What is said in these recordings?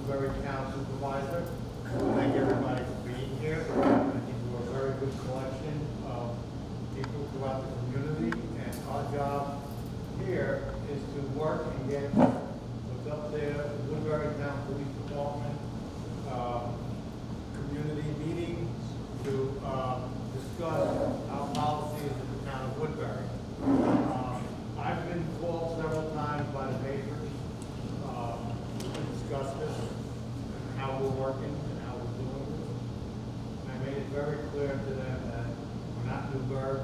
Woodbury Town Supervisor. Thank everybody for being here. I think we're a very good collection of people throughout the community, and our job here is to work and get what's up there, the Woodbury Town Police Department, community meeting to discuss our policies in the town of Woodbury. I've been called several times by the neighbors to discuss this, and how we're working and how we're doing this. And I made it very clear to them that we're not Newburgh,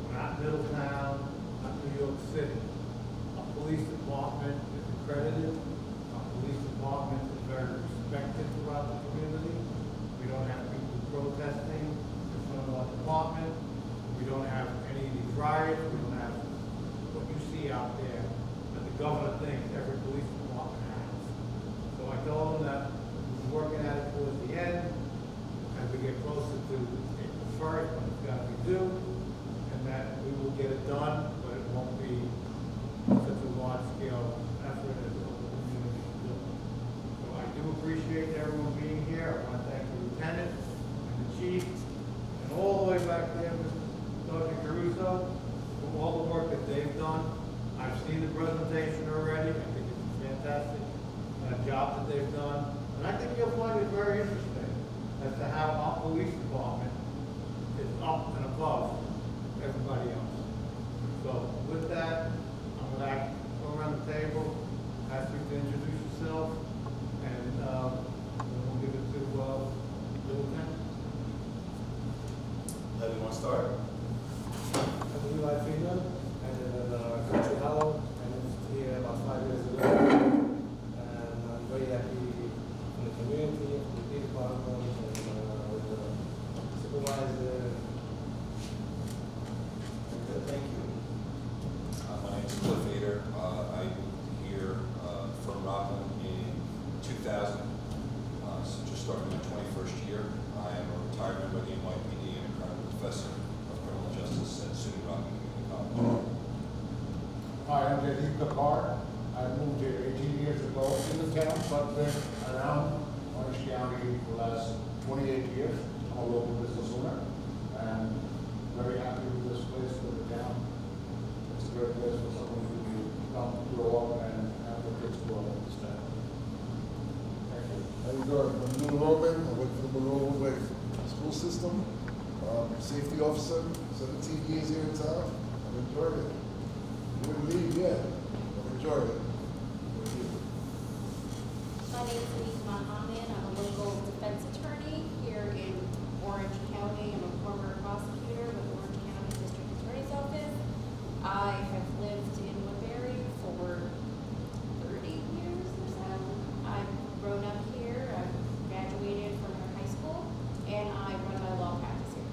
we're not Middletown, not New York City. Our police department is accredited. Our police department is very respected throughout the community. We don't have people protesting in front of our department. We don't have any of these riots. We don't have what you see out there that the governor thinks every police department has. So I told them that we're working at it towards the end as we get closer to April 1st, when it's got to be due, and that we will get it done, but it won't be such a large-scale effort as the whole community is doing. So I do appreciate everyone being here. I want to thank the lieutenant and the chief, and all the way back there, Mr. Sergeant Caruso, for all the work that they've done. I've seen the presentation already. I think it's a fantastic job that they've done. And I think you'll find it very interesting as to how our police department is up and above everybody else. So with that, I'm going to go around the table, ask you to introduce yourself, and then we'll give it to the lieutenant. How do you want to start? I'm Eli Fina, and in Country Hollow. I moved here about 5 years ago, and I'm very happy in the community, in the police department, and with the supervisor. Good, thank you. My name is Cliff Ader. I moved here from Rockland in 2000, so just started my 21st year. I am a retired member of the NYPD and a current professor of criminal justice at SUNY Rockland Community College. Hi, I'm Jadid Kapar. I moved here 18 years ago in the town, but been around Orange County for the last 28 years. I'm a local business owner, and very happy with this place, with the town. It's a great place for someone who come grow up and have their kids grow up in this town. Thank you. How you doing? I'm Lou Roman. I work for the Woodbury school system. Safety officer, 17 years here in town. I've enjoyed it. Wouldn't leave yet. I've enjoyed it. Thank you. My name is Denise Mohammed. I'm a local defense attorney here in Orange County. I'm a former prosecutor with Orange County District Attorney's Office. I have lived in Woodbury for 30 years or so. I've grown up here. I've graduated from our high school, and I run my law practice here.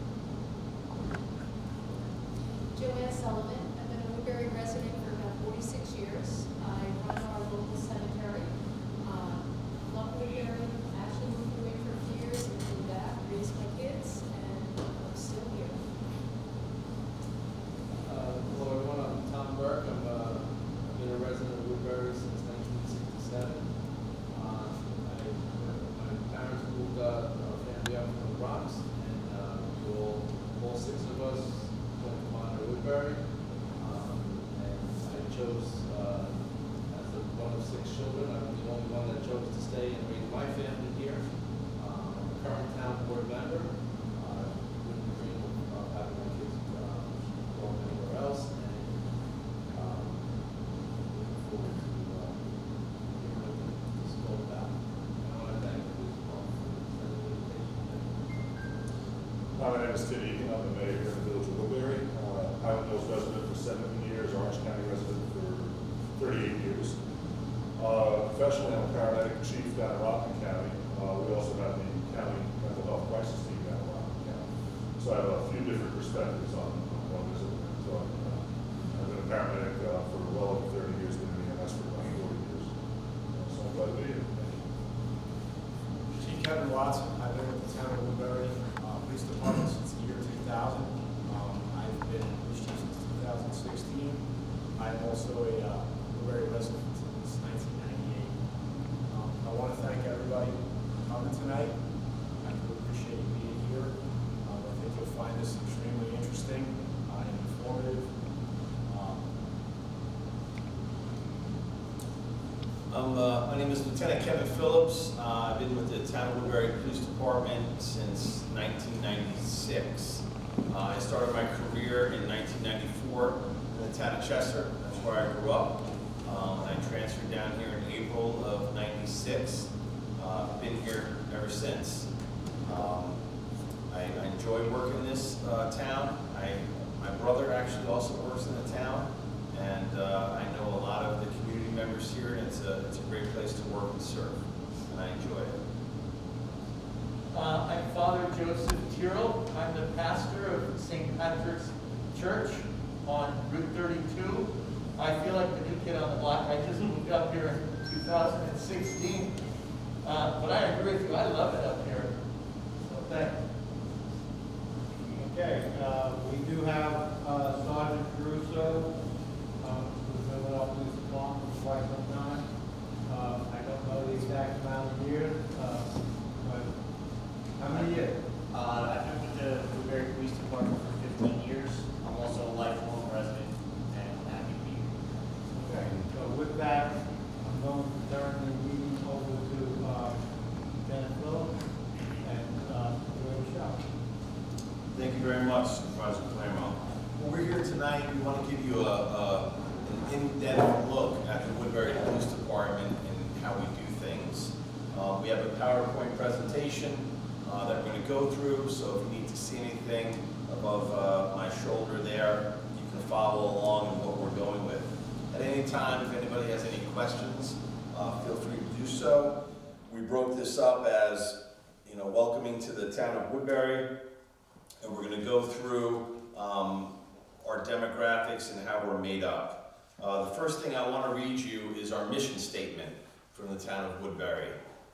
Joanne Sullivan. I've been a Woodbury resident for about 46 years. I run our local cemetery. Love Woodbury. Actually moved away for a few years and came back, raised my kids, and I'm still here. Hello everyone, I'm Tom Burke. I've been a resident of Woodbury since 1967. My parents moved our family up from the Bronx, and we all six of us went to Monterey Woodbury. And I chose, as one of 6 children, I'm the only one that chose to stay and raise my family here. I'm a current town board member. Wouldn't dream of having my kids going anywhere else. And looking forward to hearing what this is all about. And I want to thank the police department for the invitation. My name is Tim Egan. I'm the mayor here in the village of Woodbury. Highland Hills resident for 17 years, Orange County resident for 38 years. Professionally, I'm a paramedic chief down in Rockland County. We also have the county mental health crisis team down in Rockland County. So I have a few different perspectives on what is it. So I've been a paramedic for well over 30 years, been in the EMS for about 40 years. So I'm glad to be here. Thank you. Chief Kevin Watson. I've been with the town of Woodbury Police Department since the year 2000. I've been police chief since 2016. I'm also a Woodbury resident since 1998. I want everybody coming tonight. I do appreciate you being here. I think you'll find this extremely interesting and informative. My name is Lieutenant Kevin Phillips. I've been with the Town of Woodbury Police Department since 1996. I started my career in 1994 in the town of Chester. That's where I grew up. I transferred down here in April of '96. Been here ever since. I enjoy working in this town. My brother actually also works in the town, and I know a lot of the community members here, and it's a great place to work and serve, and I enjoy it. I'm Father Joseph Tyrrell. I'm the pastor of St. Patrick's Church on Route 32. I feel like the new kid on the block. I just moved up here in 2016. But I agree with you. I love it up here. So thanks. Okay, we do have Sergeant Caruso, who's been with our police department for quite some time. I don't know the exact amount of years, but how many years? I've been with the Woodbury Police Department for 15 years. I'm also a lifelong resident and happy to be here. Okay, so with that, I'm going to turn the meeting over to Lieutenant Phillips and do a show. Thank you very much, Supervisor Claremont. Well, we're here tonight. We want to give you an in-depth look at the Woodbury Police Department and how we do things. We have a PowerPoint presentation that we're going to go through, so if you need to see anything above my shoulder there, you can follow along in what we're going with. At any time, if anybody has any questions, feel free to do so. We broke this up as, welcoming to the town of Woodbury, and we're going to go through our demographics and how we're made up. The first thing I want to read you is our mission statement from the town of Woodbury.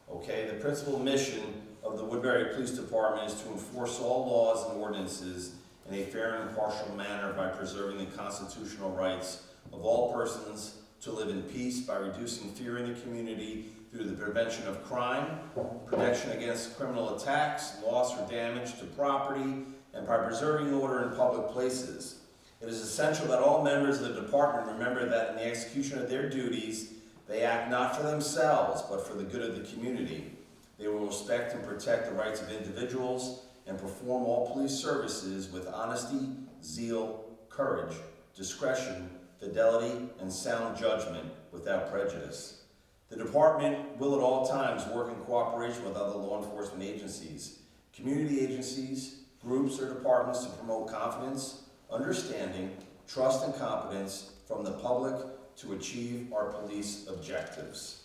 Okay, the principal mission of the Woodbury Police Department is to enforce all laws and ordinances in a fair and impartial manner by preserving the constitutional rights of all persons to live in peace by reducing fear in the community through the prevention of crime, protection against criminal attacks, loss or damage to property, and by preserving order in public places. It is essential that all members of the department remember that in the execution of their duties, they act not for themselves, but for the good of the community. They will respect and protect the rights of individuals and perform all police services with honesty, zeal, courage, discretion, fidelity, and sound judgment without prejudice. The department will at all times work in cooperation with other law enforcement agencies, community agencies, groups, or departments to promote confidence, understanding, trust, and competence from the public to achieve our police objectives.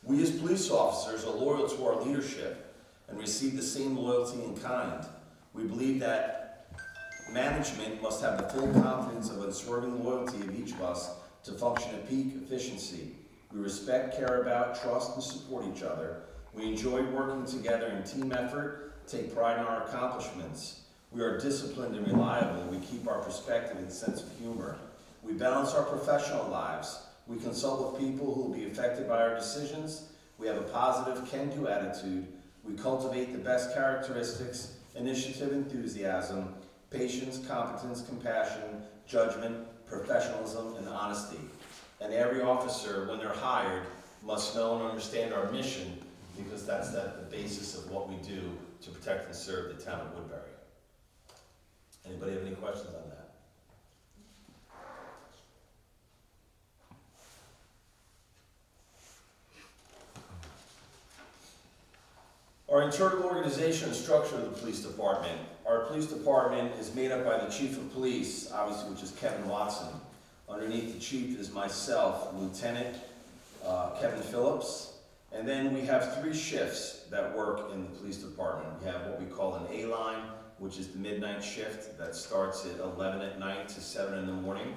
We as police officers are loyal to our leadership and receive the same loyalty in kind. We believe that management must have the full confidence of unswerving loyalty of each of us to function at peak efficiency. We respect, care about, trust, and support each other. We enjoy working together in team effort, take pride in our accomplishments. We are disciplined and reliable. We keep our perspective and sense of humor. We balance our professional lives. We consult with people who will be affected by our decisions. We have a positive can-do attitude. We cultivate the best characteristics, initiative, enthusiasm, patience, competence, compassion, judgment, professionalism, and honesty. And every officer, when they're hired, must know and understand our mission, because that's the basis of what we do to protect and serve the town of Woodbury. Anybody have any questions on that? Our internal organization and structure of the police department. Our police department is made up by the chief of police, obviously, which is Kevin Watson. Underneath the chief is myself, Lieutenant Kevin Phillips. And then we have 3 shifts that work in the police department. We have what we call an A line, which is the midnight shift that starts at 11 at night to 7 in the morning.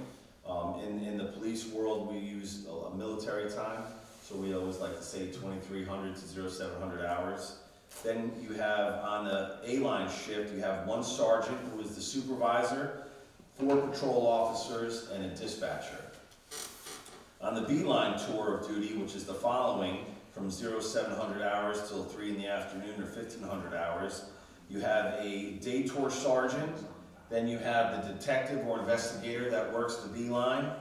In the police world, we use a military time, so we always like to say 2300 to 0700 hours. Then you have, on the A-line shift, you have 1 sergeant who is the supervisor, 4 patrol officers, and a dispatcher. On the B-line tour of duty, which is the following, from from 0700 hours till 3 in the afternoon or 1500 hours. You have a day tour sergeant, then you have the detective or investigator that works the beeline.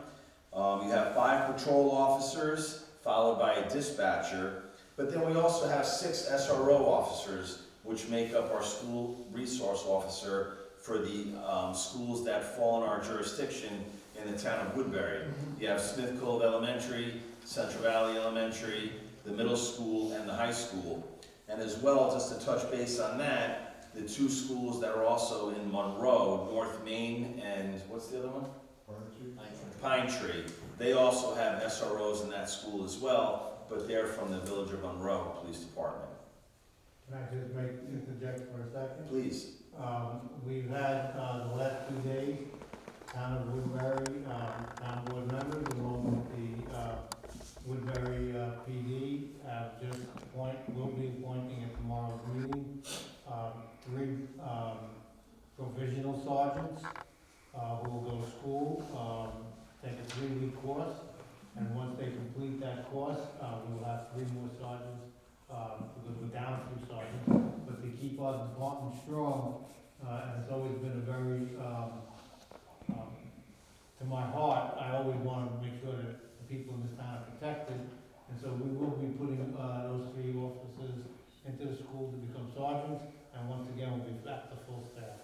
You have 5 patrol officers, followed by a dispatcher, but then we also have 6 SRO officers, which make up our school resource officer for the schools that fall in our jurisdiction in the town of Woodbury. You have Smith Cove Elementary, Central Valley Elementary, the middle school, and the high school. And as well, just to touch base on that, the 2 schools that are also in Monroe, North Main and what's the other one? Pine Tree. They also have SROs in that school as well, but they're from the Village of Monroe Police Department. Can I just interject for a second? Please. We've had, the last 2 days, town of Woodbury, town board members, along with the Woodbury PD, will be appointing at tomorrow's meeting, 3 provisional sergeants, who will go to school, take a 3-week course, and once they complete that course, we will have 3 more sergeants, because we're down 2 sergeants, but to keep our department strong, and it's always been a very, to my heart, I always want to make sure that the people in this town are protected, and so we will be putting those 3 officers into the school to become sergeants, and once again, we'll be back to full staff.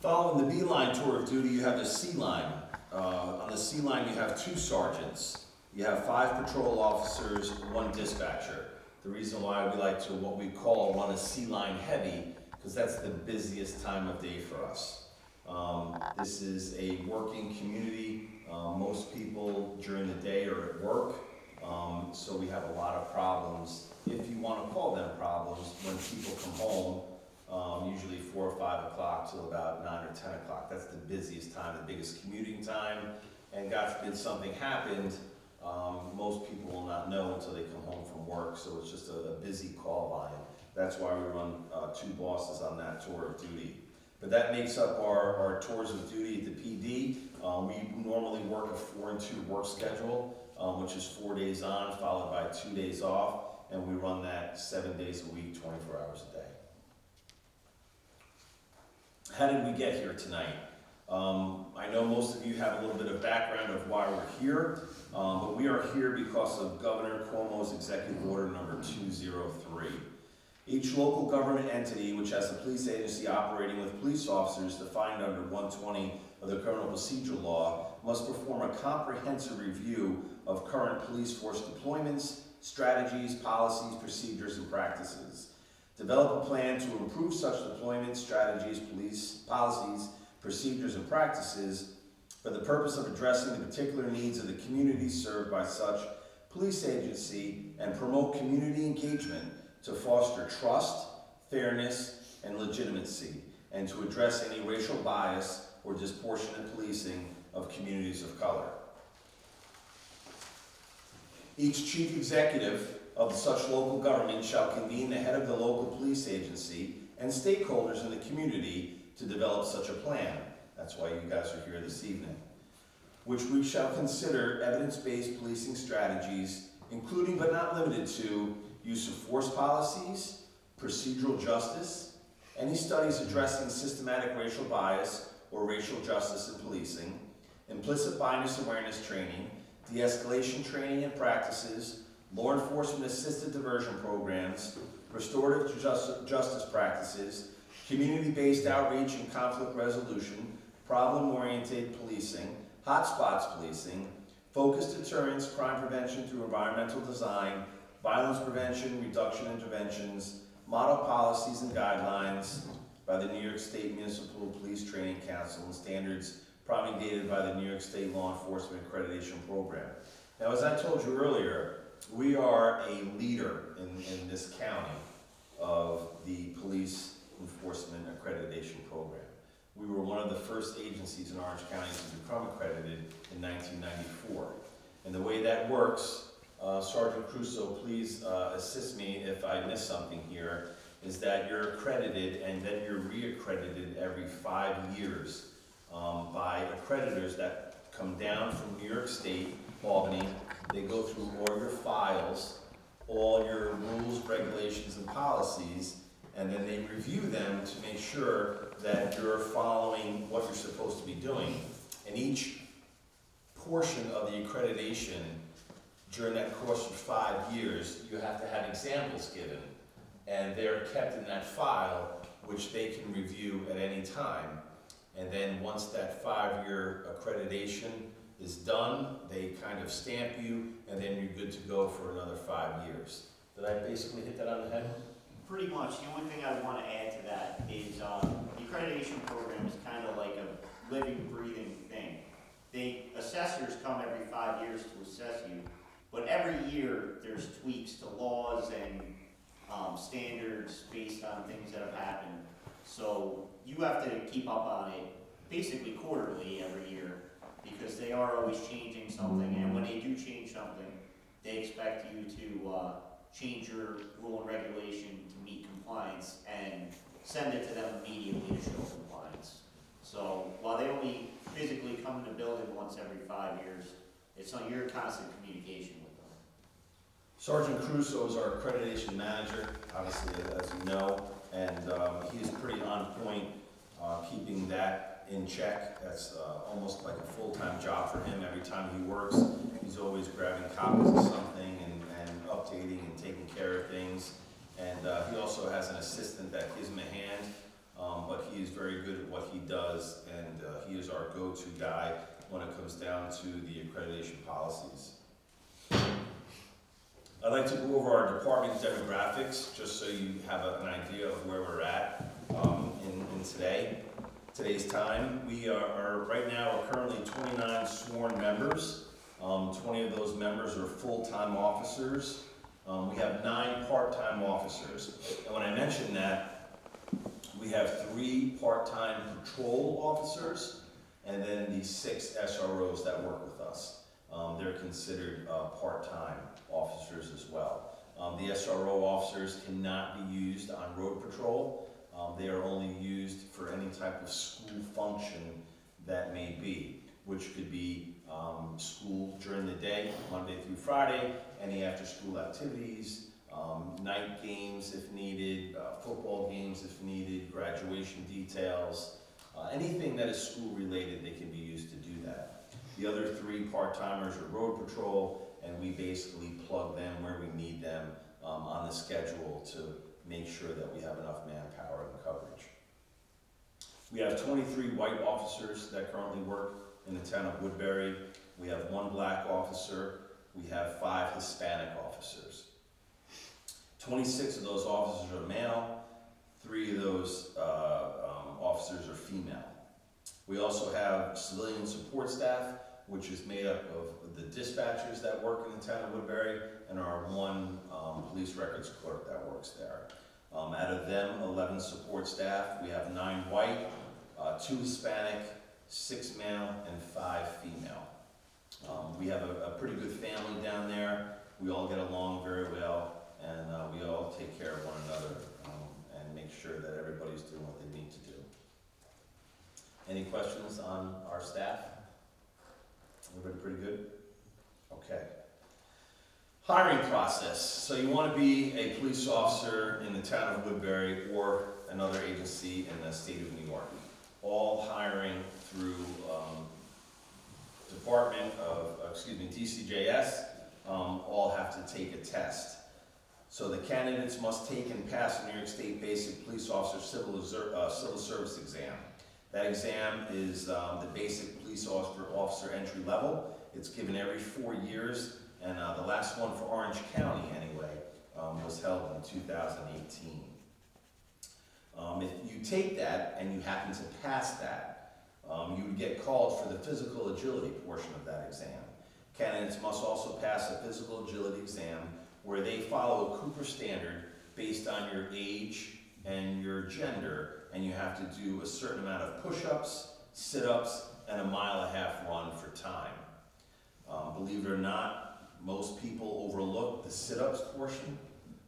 Following the B-line tour of duty, you have the C-line. On the C-line, you have 2 sergeants. You have 5 patrol officers, 1 dispatcher. The reason why we like to, what we call, run a C-line heavy, because that's the busiest time of day for us. This is a working community. Most people during the day are at work, so we have a lot of problems, if you want to call them problems, when people come home, usually 4 or 5 o'clock till about 9 or 10 o'clock. That's the busiest time, the biggest commuting time, and God forbid something happened, most people will not know until they come home from work, so it's just a busy call volume. That's why we run 2 bosses on that tour of duty. But that makes up our tours of duty at the PD. We normally work a 4 and 2 work schedule, which is 4 days on, followed by 2 days off, and we run that 7 days a week, 24 hours a day. How did we get here tonight? I know most of you have a little bit of background of why we're here, but we are here because of Governor Cuomo's Executive Order number 203. Each local government entity which has a police agency operating with police officers defined under 120 of the Criminal Procedure Law must perform a comprehensive review of current police force deployments, strategies, policies, procedures, and practices. Develop a plan to improve such deployments, strategies, police policies, procedures, and practices for the purpose of addressing the particular needs of the community served by such police agency and promote community engagement to foster trust, fairness, and legitimacy, and to address any racial bias or disproportionate policing of communities of color. Each chief executive of such local government shall convene the head of the local police agency and stakeholders in the community to develop such a plan. That's why you guys are here this evening. Which we shall consider evidence-based policing strategies, including but not limited to use of force policies, procedural justice, any studies addressing systematic racial bias or racial justice in policing, implicit bias awareness training, de-escalation training and practices, law enforcement assisted diversion programs, restorative justice practices, community-based outreach and conflict resolution, problem-oriented policing, hotspots policing, focused deterrence, crime prevention through environmental design, violence prevention, reduction interventions, model policies and guidelines by the New York State Municipal Police Training Council and standards promulgated by the New York State Law Enforcement Accreditation Program. Now, as I told you earlier, we are a leader in this county of the Police Enforcement Accreditation Program. We were one of the first agencies in Orange County to become accredited in 1994. And the way that works, Sergeant Crusoe, please assist me if I miss something here, is that you're accredited and then you're re-accredited every 5 years by accreditors that come down from New York State Albany. They go through all your files, all your rules, regulations, and policies, and then they review them to make sure that you're following what you're supposed to be doing. And each portion of the accreditation, during that course of 5 years, you have to have examples given, and they're kept in that file, which they can review at any time. And then once that 5-year accreditation is done, they kind of stamp you, and then you're good to go for another 5 years. Did I basically hit that on the head? Pretty much. The only thing I want to add to that is the accreditation program is kind of like a living, breathing thing. Assessors come every 5 years to assess you, but every year there's tweaks to laws and standards based on things that have happened. So you have to keep up on it basically quarterly every year, because they are always changing something, and when they do change something, they expect you to change your rule and regulation to meet compliance and send it to them immediately to show compliance. So while they only physically come in the building once every 5 years, it's on your constant communication with them. Sergeant Crusoe is our accreditation manager, obviously, as you know, and he's pretty on point keeping that in check. That's almost like a full-time job for him. Every time he works, he's always grabbing copies of something and updating and taking care of things. And he also has an assistant that gives him a hand, but he is very good at what he does, and he is our go-to guy when it comes down to the accreditation policies. I'd like to go over our department demographics, just so you have an idea of where we're at in today's time. We are right now are currently 29 sworn members. 20 of those members are full-time officers. We have 9 part-time officers. And when I mention that, we have 3 part-time patrol officers, and then the 6 SROs that work with us. They're considered part-time officers as well. The SRO officers cannot be used on road patrol. They are only used for any type of school function that may be, which could be school during the day, Monday through Friday, any after-school activities, night games if needed, football games if needed, graduation details, anything that is school-related, they can be used to do that. The other 3 part-timers are road patrol, and we basically plug them where we need them on the schedule to make sure that we have enough manpower and coverage. We have 23 white officers that currently work in the town of Woodbury. We have 1 black officer. We have 5 Hispanic officers. 26 of those officers are male. 3 of those officers are female. We also have civilian support staff, which is made up of the dispatchers that work in the town of Woodbury and our 1 police records clerk that works there. Out of them, 11 support staff. We have 9 white, 2 Hispanic, 6 male, and 5 female. We have a pretty good family down there. We all get along very well, and we all take care of one another and make sure that everybody's doing what they need to do. Any questions on our staff? Everybody pretty good? Okay. Hiring process. So you want to be a police officer in the town of Woodbury or another agency in the state of New York. All hiring through DCJS, all have to take a test. So the candidates must take and pass the New York State Basic Police Officer Civil Service exam. That exam is the basic police officer entry level. It's given every 4 years, and the last one for Orange County anyway was held in 2018. If you take that and you happen to pass that, you would get called for the physical agility portion of that exam. Candidates must also pass a physical agility exam where they follow a Cooper standard based on your age and your gender, and you have to do a certain amount of push-ups, sit-ups, and a 1.5 mile run for time. Believe it or not, most people overlook the sit-ups portion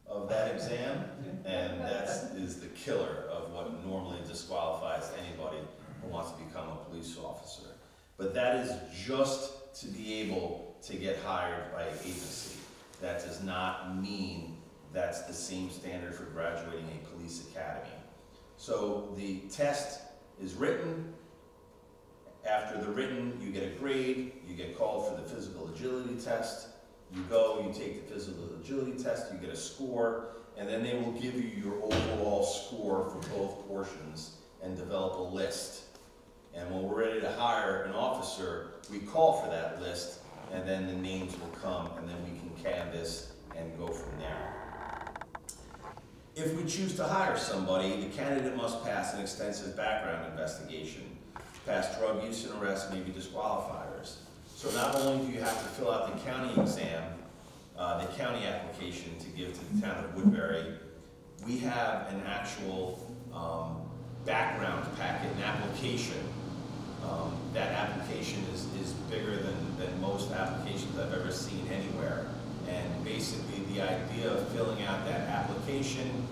of that exam, and that is the killer of what normally disqualifies anybody who wants to become a police officer. But that is just to be able to get hired by an agency. That does not mean that's the same standard for graduating a police academy. So the test is written. After the written, you get a grade, you get called for the physical agility test. You go, you take the physical agility test, you get a score, and then they will give you your overall score for both portions and develop a list. And when we're ready to hire an officer, we call for that list, and then the names will come, and then we can canvass and go from there. If we choose to hire somebody, the candidate must pass an extensive background investigation. Past drug use and arrest may be disqualifiers. So not only do you have to fill out the county exam, the county application to give to the town of Woodbury, we have an actual background packet, an application. That application is bigger than most applications I've ever seen anywhere. And basically the idea of filling out that application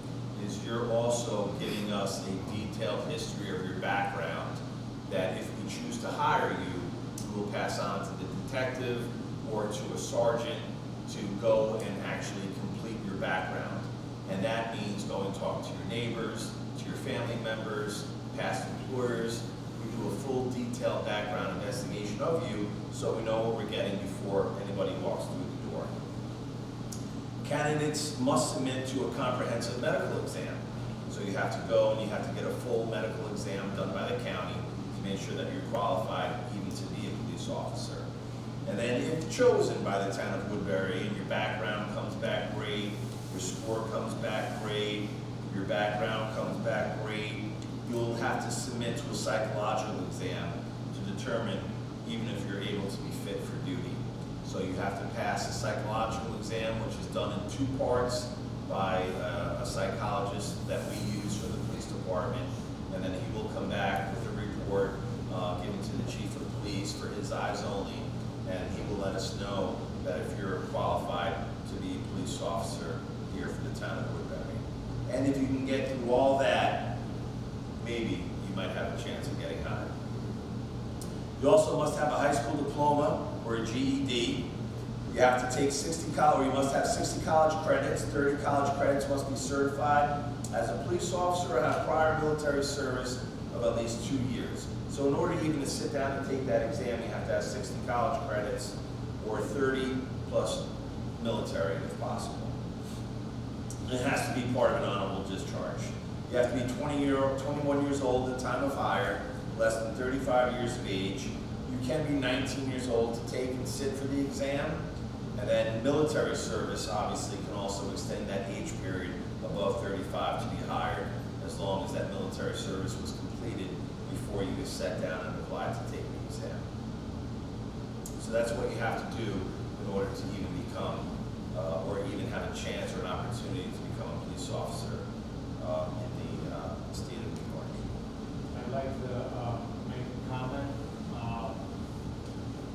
is you're also giving us a detailed history of your background, that if we choose to hire you, we will pass on to the detective or to a sergeant to go and actually complete your background. And that means going to talk to your neighbors, to your family members, past employers. We do a full detailed background investigation of you so we know what we're getting before anybody walks through the door. Candidates must submit to a comprehensive medical exam. So you have to go and you have to get a full medical exam done by the county to make sure that you're qualified even to be a police officer. And then if chosen by the town of Woodbury and your background comes back great, your score comes back great, your background comes back great, you'll have to submit to a psychological exam to determine even if you're able to be fit for duty. So you have to pass a psychological exam, which is done in 2 parts by a psychologist that we use for the police department, and then he will come back with a report given to the chief of police for his eyes only, and he will let us know that if you're qualified to be a police officer here for the town of Woodbury. And if you can get through all that, maybe you might have a chance of getting hired. You also must have a high school diploma or a GED. You have to take 60 college, or you must have 60 college credits. 30 college credits must be certified as a police officer and have prior military service of at least 2 years. So in order even to sit down and take that exam, you have to have 60 college credits or 30 plus military if possible. It has to be part of an honorable discharge. You have to be 21 years old at the time of hire, less than 35 years of age. You can be 19 years old to take and sit for the exam. And then military service obviously can also extend that age period above 35 to be hired, as long as that military service was completed before you get sat down and applied to take the exam. So that's what you have to do in order to even become, or even have a chance or an opportunity to become a police officer in the state of New York. I'd like to make a comment.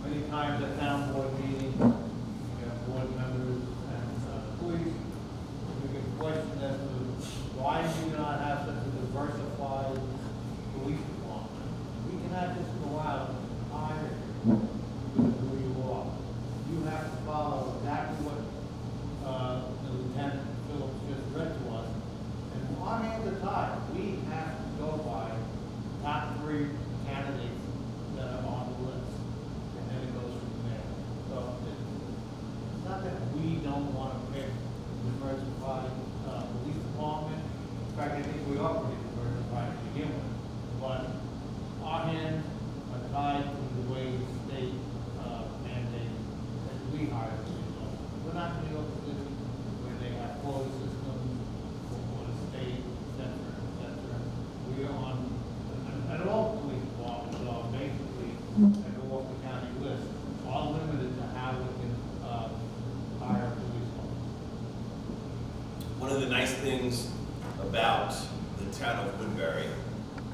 Many times at town board meetings, we have board members and police, we get questioned as to why do you not have such a diversified police department? We cannot just go out and hire who you are. You have to follow exactly what the Lieutenant Phillips just read to us. And our hands are tied. We have to go by top 3 candidates that are on the list. And then it goes from there. So it's not that we don't want to pick a diversified police department. In fact, I think we are pretty diversified to begin with. But our hands are tied to the way the state mandates that we hire police officers. We're not New York City where they have quota systems for the state, et cetera, We are on, and all police departments are basically, that go off the county list, are limited to how we can hire police officers. One of the nice things about the town of Woodbury,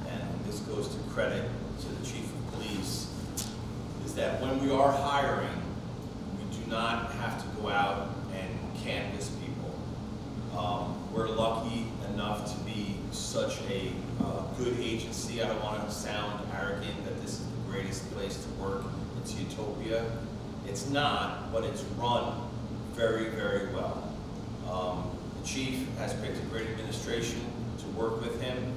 and this goes to credit to the chief of police, is that when we are hiring, we do not have to go out and canvass people. We're lucky enough to be such a good agency. I don't want to sound arrogant that this is the greatest place to work. It's utopia. It's not, but it's run very, very well. The chief has picked a great administration to work with him,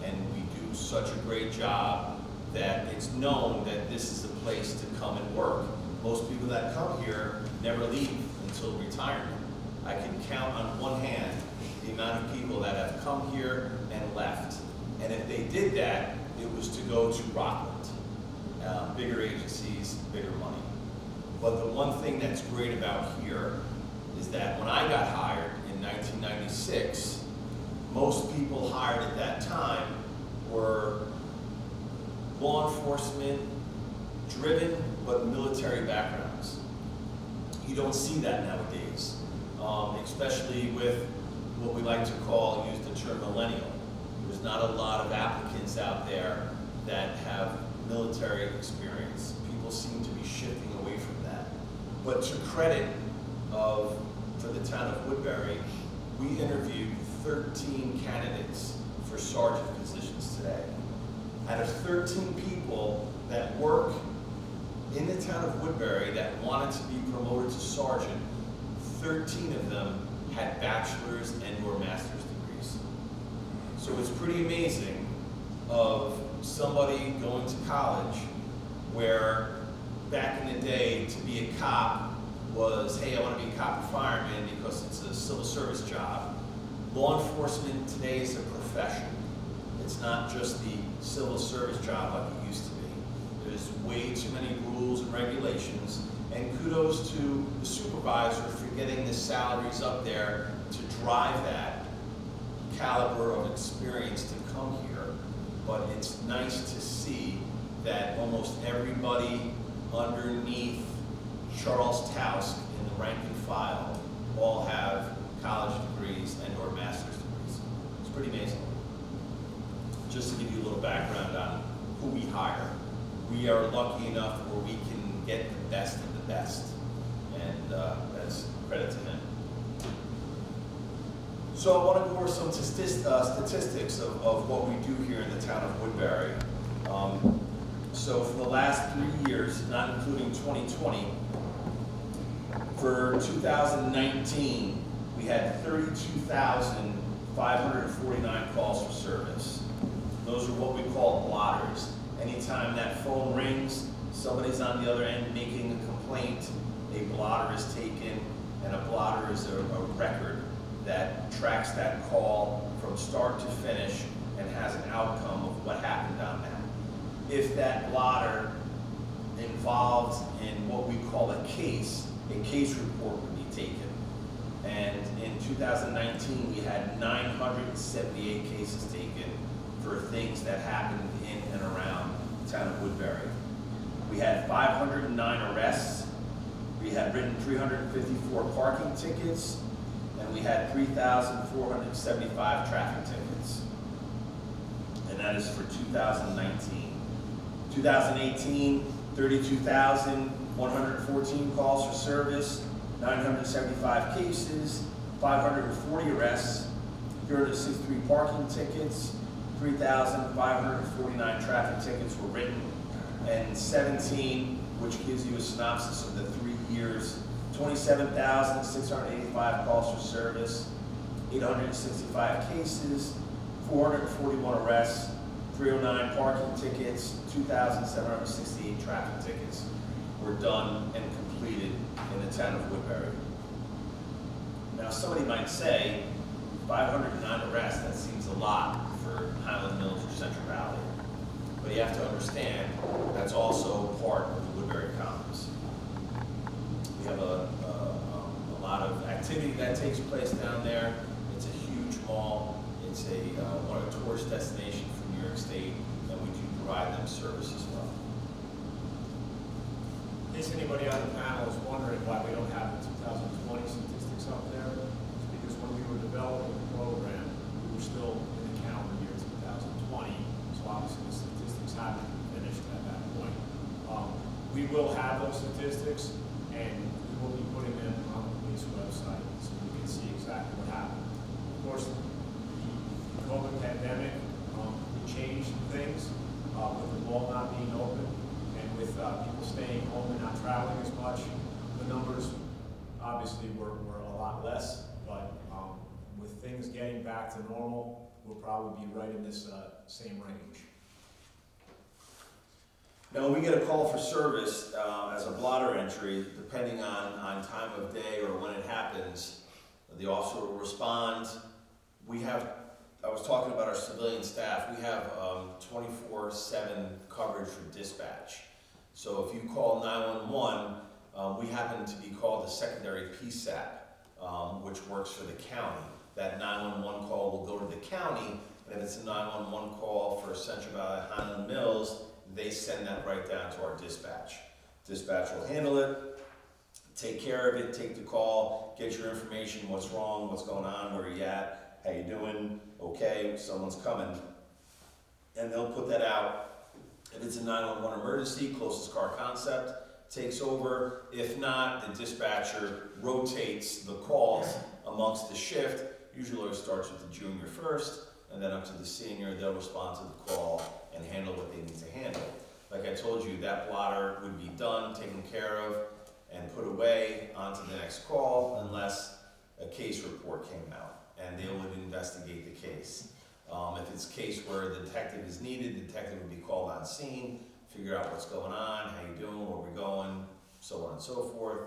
and we do such a great job that it's known that this is a place to come and work. Most people that come here never leave until retirement. I can count on one hand the amount of people that have come here and left. And if they did that, it was to go to Rockland. Bigger agencies, bigger money. But the one thing that's great about here is that when I got hired in 1996, most people hired at that time were law enforcement driven, but military backgrounds. You don't see that nowadays, especially with what we like to call, use the term millennial. There's not a lot of applicants out there that have military experience. People seem to be shifting away from that. But to credit for the town of Woodbury, we interviewed 13 candidates for sergeant positions today. Out of 13 people that work in the town of Woodbury that wanted to be promoted to sergeant, 13 of them had bachelor's and/or master's degrees. So it's pretty amazing of somebody going to college where back in the day to be a cop was, hey, I want to be a cop or fireman because it's a civil service job. Law enforcement today is a profession. It's not just the civil service job like it used to be. There's way too many rules and regulations, and kudos to the supervisor for getting the salaries up there to drive that caliber of experience to come here. But it's nice to see that almost everybody underneath Charles Tausk in the rank and file all have college degrees and/or master's degrees. It's pretty amazing. Just to give you a little background on who we hire. We are lucky enough where we can get the best of the best, and that's credit to him. So I want to go over some statistics of what we do here in the town of Woodbury. So for the last 3 years, not including 2020, for 2019, we had 32,549 calls for service. Those are what we call blotters. Anytime that phone rings, somebody's on the other end making a complaint, a blotter is taken, and a blotter is a record that tracks that call from start to finish and has an outcome of what happened on that. If that blotter involved in what we call a case report would be taken. And in 2019, we had 978 cases taken for things that happened in and around the town of Woodbury. We had 509 arrests. We had written 354 parking tickets, and we had 3,475 traffic tickets. And that is for 2019. 2018, 32,114 calls for service, 975 cases, 540 arrests, 363 parking tickets, 3,549 traffic tickets were written, and 17, which gives you a synopsis of the 3 years, 27,685 calls for service, 865 cases, 441 arrests, 309 parking tickets, 2,768 traffic tickets were done and completed in the town of Woodbury. Now somebody might say, 509 arrests, that seems a lot for Highland Mills or Central Valley. But you have to understand, that's also part of the Woodbury Commons. We have a lot of activity that takes place down there. It's a huge mall. It's a tourist destination for New York State, and we do provide them service as well. In case anybody on the panel is wondering why we don't have the 2020 statistics up there, it's because when we were developing the program, we were still in the calendar year 2020, so obviously the statistics haven't been finished at that point. We will have those statistics, and we will be putting them on the police website so we can see exactly what happened. Of course, the COVID pandemic changed things with the mall not being open and with people staying home and not traveling. obviously we're a lot less, but with things getting back to normal, we'll probably be right in this same range. Now, when we get a call for service as a blotter entry, depending on time of day or when it happens, the officer will respond. I was talking about our civilian staff, we have 24/7 coverage for dispatch. So if you call 911, we happen to be called a secondary PSAP, which works for the county. That 911 call will go to the county, and if it's a 911 call for Central Valley Highland Mills, they send that right down to our dispatch. Dispatch will handle it, take care of it, take the call, get your information, what's wrong, what's going on, where you at, how you doing, okay, someone's coming. And they'll put that out. If it's a 911 emergency, closest car concept takes over. If not, the dispatcher rotates the calls amongst the shift. Usually always starts with the junior first, and then up to the senior. They'll respond to the call and handle what they need to handle. Like I told you, that blotter would be done, taken care of, and put away onto the next call unless a case report came out, and they would investigate the case. If it's a case where the detective is needed, the detective would be called on scene, figure out what's going on, how you doing, where we're going, so on and so forth.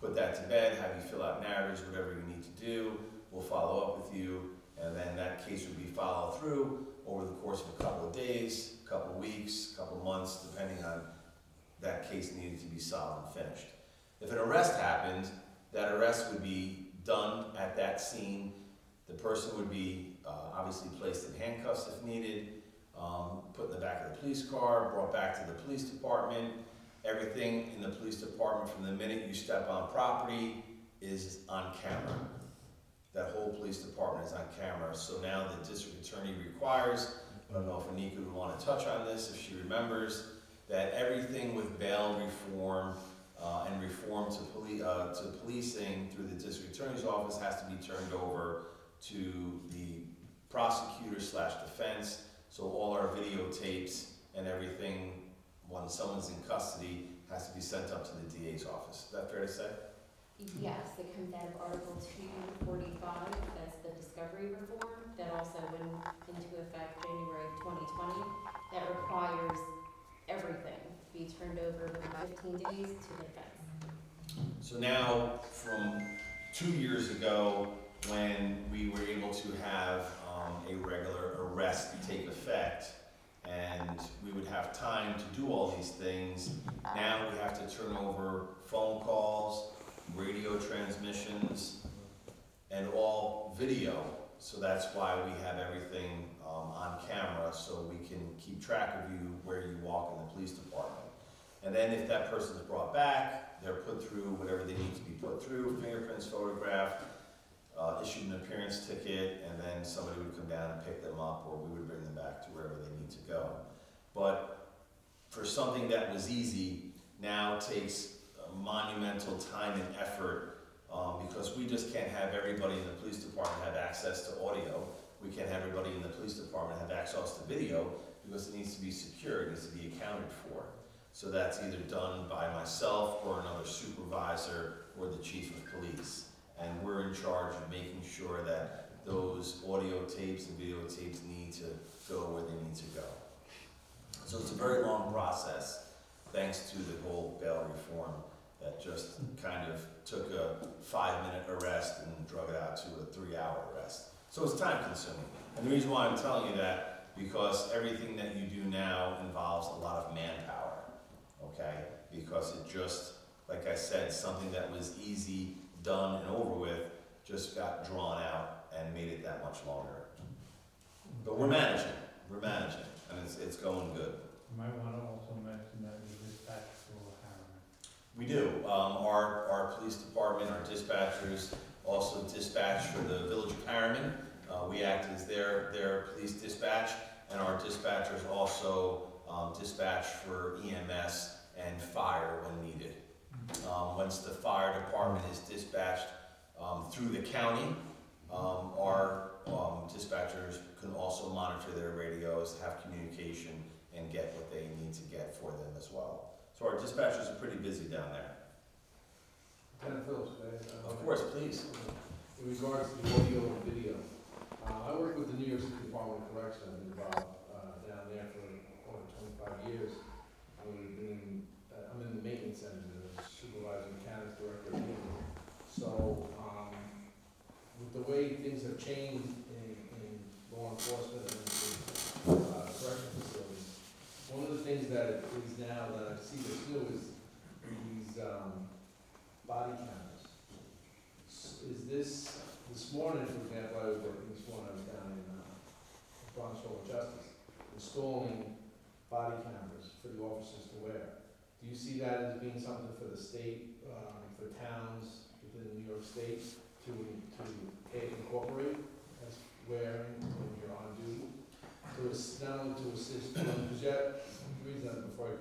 Put that to bed, have you fill out narratives, whatever you need to do. We'll follow up with you, and then that case would be followed through over the course of a couple of days, a couple of weeks, a couple of months, depending on that case needed to be solved and finished. If an arrest happened, that arrest would be done at that scene. The person would be obviously placed in handcuffs if needed, put in the back of the police car, brought back to the police department. Everything in the police department from the minute you step on property is on camera. That whole police department is on camera. So now the district attorney requires, I don't know if Anika would want to touch on this, if she remembers, that everything with bail reform and reform to policing through the district attorney's office has to be turned over to the prosecutor/defense. So all our videotapes and everything, when someone's in custody, has to be sent up to the DA's office. Is that fair to say? Yes, it comes out of Article 245, that's the discovery reform, that also went into effect January of 2020, that requires everything be turned over within 15 days to the defense. So now, from 2 years ago, when we were able to have a regular arrest take effect, and we would have time to do all these things, now we have to turn over phone calls, radio transmissions, and all video. So that's why we have everything on camera, so we can keep track of you where you walk in the police department. And then if that person's brought back, they're put through whatever they need to be put through, fingerprints photographed, issued an appearance ticket, and then somebody would come down and pick them up, or we would bring them back to wherever they need to go. But for something that was easy, now takes monumental time and effort, because we just can't have everybody in the police department have access to audio. We can't have everybody in the police department have access to video, because it needs to be secure, it needs to be accounted for. So that's either done by myself or another supervisor or the chief of police. And we're in charge of making sure that those audio tapes and videotapes need to go where they need to go. So it's a very long process, thanks to the whole bail reform that just kind of took a 5-minute arrest and drug it out to a 3-hour arrest. So it's time consuming. And the reason why I'm telling you that, because everything that you do now involves a lot of manpower, okay? Because it just, like I said, something that was easy, done and over with, just got drawn out and made it that much longer. But we're managing, and it's going good. You might want to also mention that we dispatch for Harriman. We do. Our police department, our dispatchers also dispatch for the village of Harriman. We act as their police dispatch, and our dispatchers also dispatch for EMS and fire when needed. Once the fire department is dispatched through the county, our dispatchers can also monitor their radios, have communication, and get what they need to get for them as well. So our dispatchers are pretty busy down there. Lieutenant Phillips, Okay. course, please. In regards to the audio and video, I work with the New York City Department of Corrections. I've been involved down there for over 25 years. I'm in the maintenance center, the supervisor, mechanics, director. So, with the way things have changed in law enforcement and correctional facilities, one of the things that is now that I see that's new is these body cameras. Is this morning, for example, I was working this morning, I was down in Bronx Hall of Justice, installing body cameras for the officers to wear. Do you see that as being something for the state, for towns within New York State to incorporate as wearing when you're on duty? So it's not only to assist, because the reason that before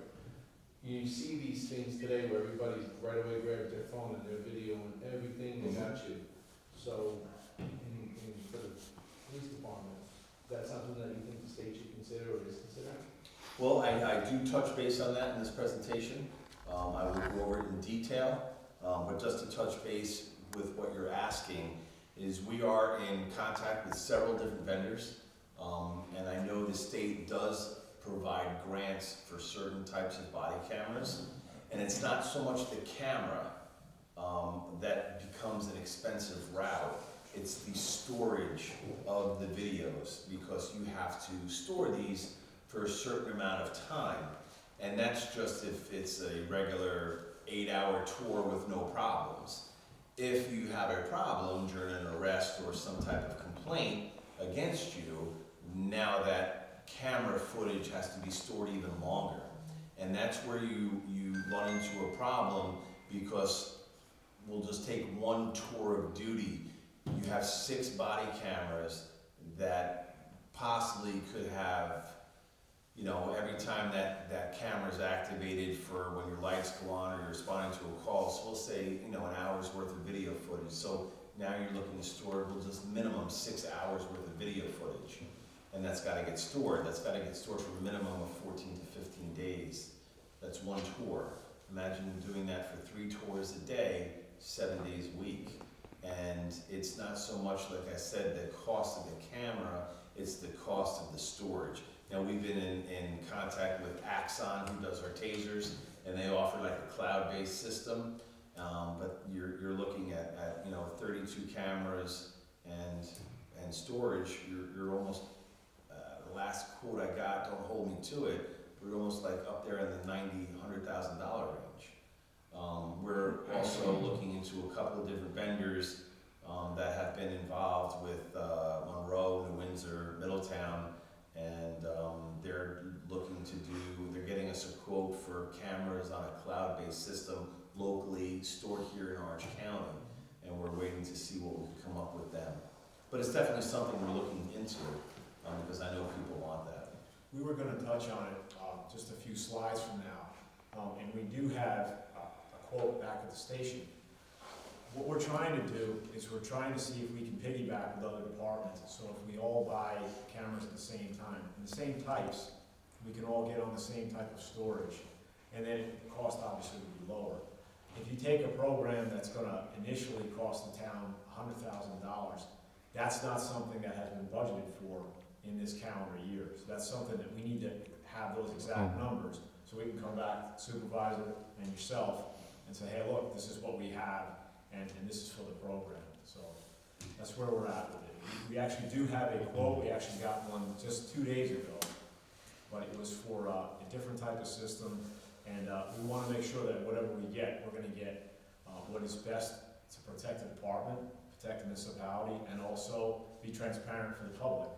you see these things today where everybody's right away grabs their phone and they're videoing everything they got you. So, for the police department, that's something that you think the state should consider or is considering? Well, I do touch base on that in this presentation. I will go over it in detail, but just to touch base with what you're asking is we are in contact with several different vendors, and I know the state does provide grants for certain types of body cameras, and it's not so much the camera that becomes an expensive route. It's the storage of the videos, because you have to store these for a certain amount of time. And that's just if it's a regular 8-hour tour with no problems. If you have a problem during an arrest or some type of complaint against you, now that camera footage has to be stored even longer. And that's where you run into a problem, because we'll just take one tour of duty. You have 6 body cameras that possibly could have, you know, every time that camera is activated for when your lights go on or you're responding to a call, so we'll say, you know, an hour's worth of video footage. So now you're looking to store, well, just minimum 6 hours worth of video footage. And that's gotta get stored. That's gotta get stored for a minimum of 14 to 15 days. That's one tour. Imagine doing that for 3 tours a day, 7 days a week. And it's not so much, like I said, the cost of the camera, it's the cost of the storage. Now, we've been in contact with Axon, who does our tasers, and they offer like a cloud-based system. But you're looking at you know, 32 cameras and storage. You're almost, the last quote I got, don't hold me to it, we're almost like up there in the $90,000, $100,000 range. We're also looking into a couple of different vendors that have been involved with Monroe, New Windsor, Middletown, and they're getting us a quote for cameras on a cloud-based system locally stored here in Orange County, and we're waiting to see what we can come up with them. But it's definitely something we're looking into, because I know people want that. We were gonna touch on it just a few slides from now, and we do have a quote back at the station. What we're trying to do is we're trying to see if we can piggyback with other departments. So if we all buy cameras at the same time, and the same types, we can all get on the same type of storage. And then the cost obviously would be lower. If you take a program that's gonna initially cost the town $100,000, that's not something that has been budgeted for in this calendar year. So that's something that we need to have those exact numbers, so we can come back, supervisor and yourself, and say, hey, look, this is what we have, and this is for the program. So that's where we're at with it. We actually do have a quote. We actually got one just 2 days ago, but it was for a different type of system, and we want to make sure that whatever we get, we're going to get what is best to protect the department, protect the municipality, and also be transparent for the public.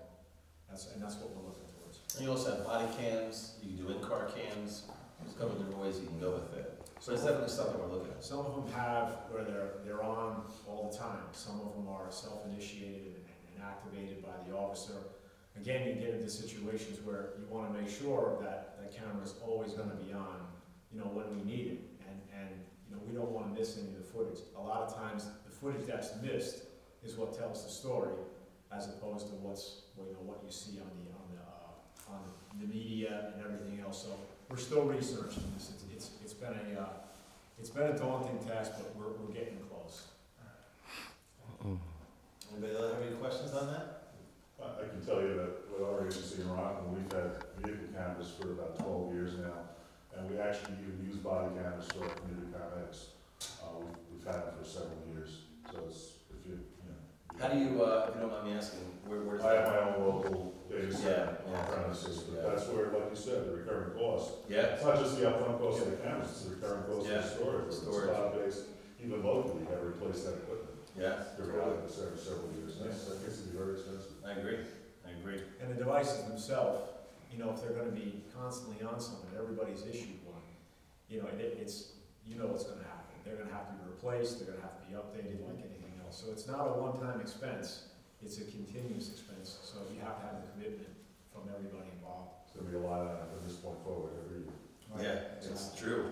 That's what we're looking towards. And you also have body cams, you can do in-car cams, there's a couple different ways you can go with it. So it's definitely something we're looking at. Some of them have where they're on all the time. Some of them are self-initiated and activated by the officer. Again, you get into situations where you want to make sure that the camera is always going to be on, you know, when we need it. And you know, we don't want to miss any of the footage. A lot of times, the footage that's missed is what tells the story, as opposed to what you see on the media and everything else. So we're still researching this. It's been a daunting task, but we're getting close. How do you, if you don't mind me asking, where does I have that? my own local data center Yeah, on premises, yeah. but that's where, like you said, the recurring cost. Yeah, It's not just the upfront cost of the cameras, it's the recurring cost of Yeah. the storage. It's Storage. cloud-based, even locally, you gotta replace that equipment. yeah, Periodically, every several years. Yes, that gets to be very expensive. I agree, I agree. And the devices themselves, you know, if they're gonna be constantly on something, everybody's issued one, you know, it's, you know what's gonna happen. They're gonna have to be replaced, they're gonna have to be updated like anything else. So it's not a one-time expense, it's a continuous expense, so you have to have the commitment from everybody involved. It's gonna be a lot of that from this point forward every year. Yeah, it's true,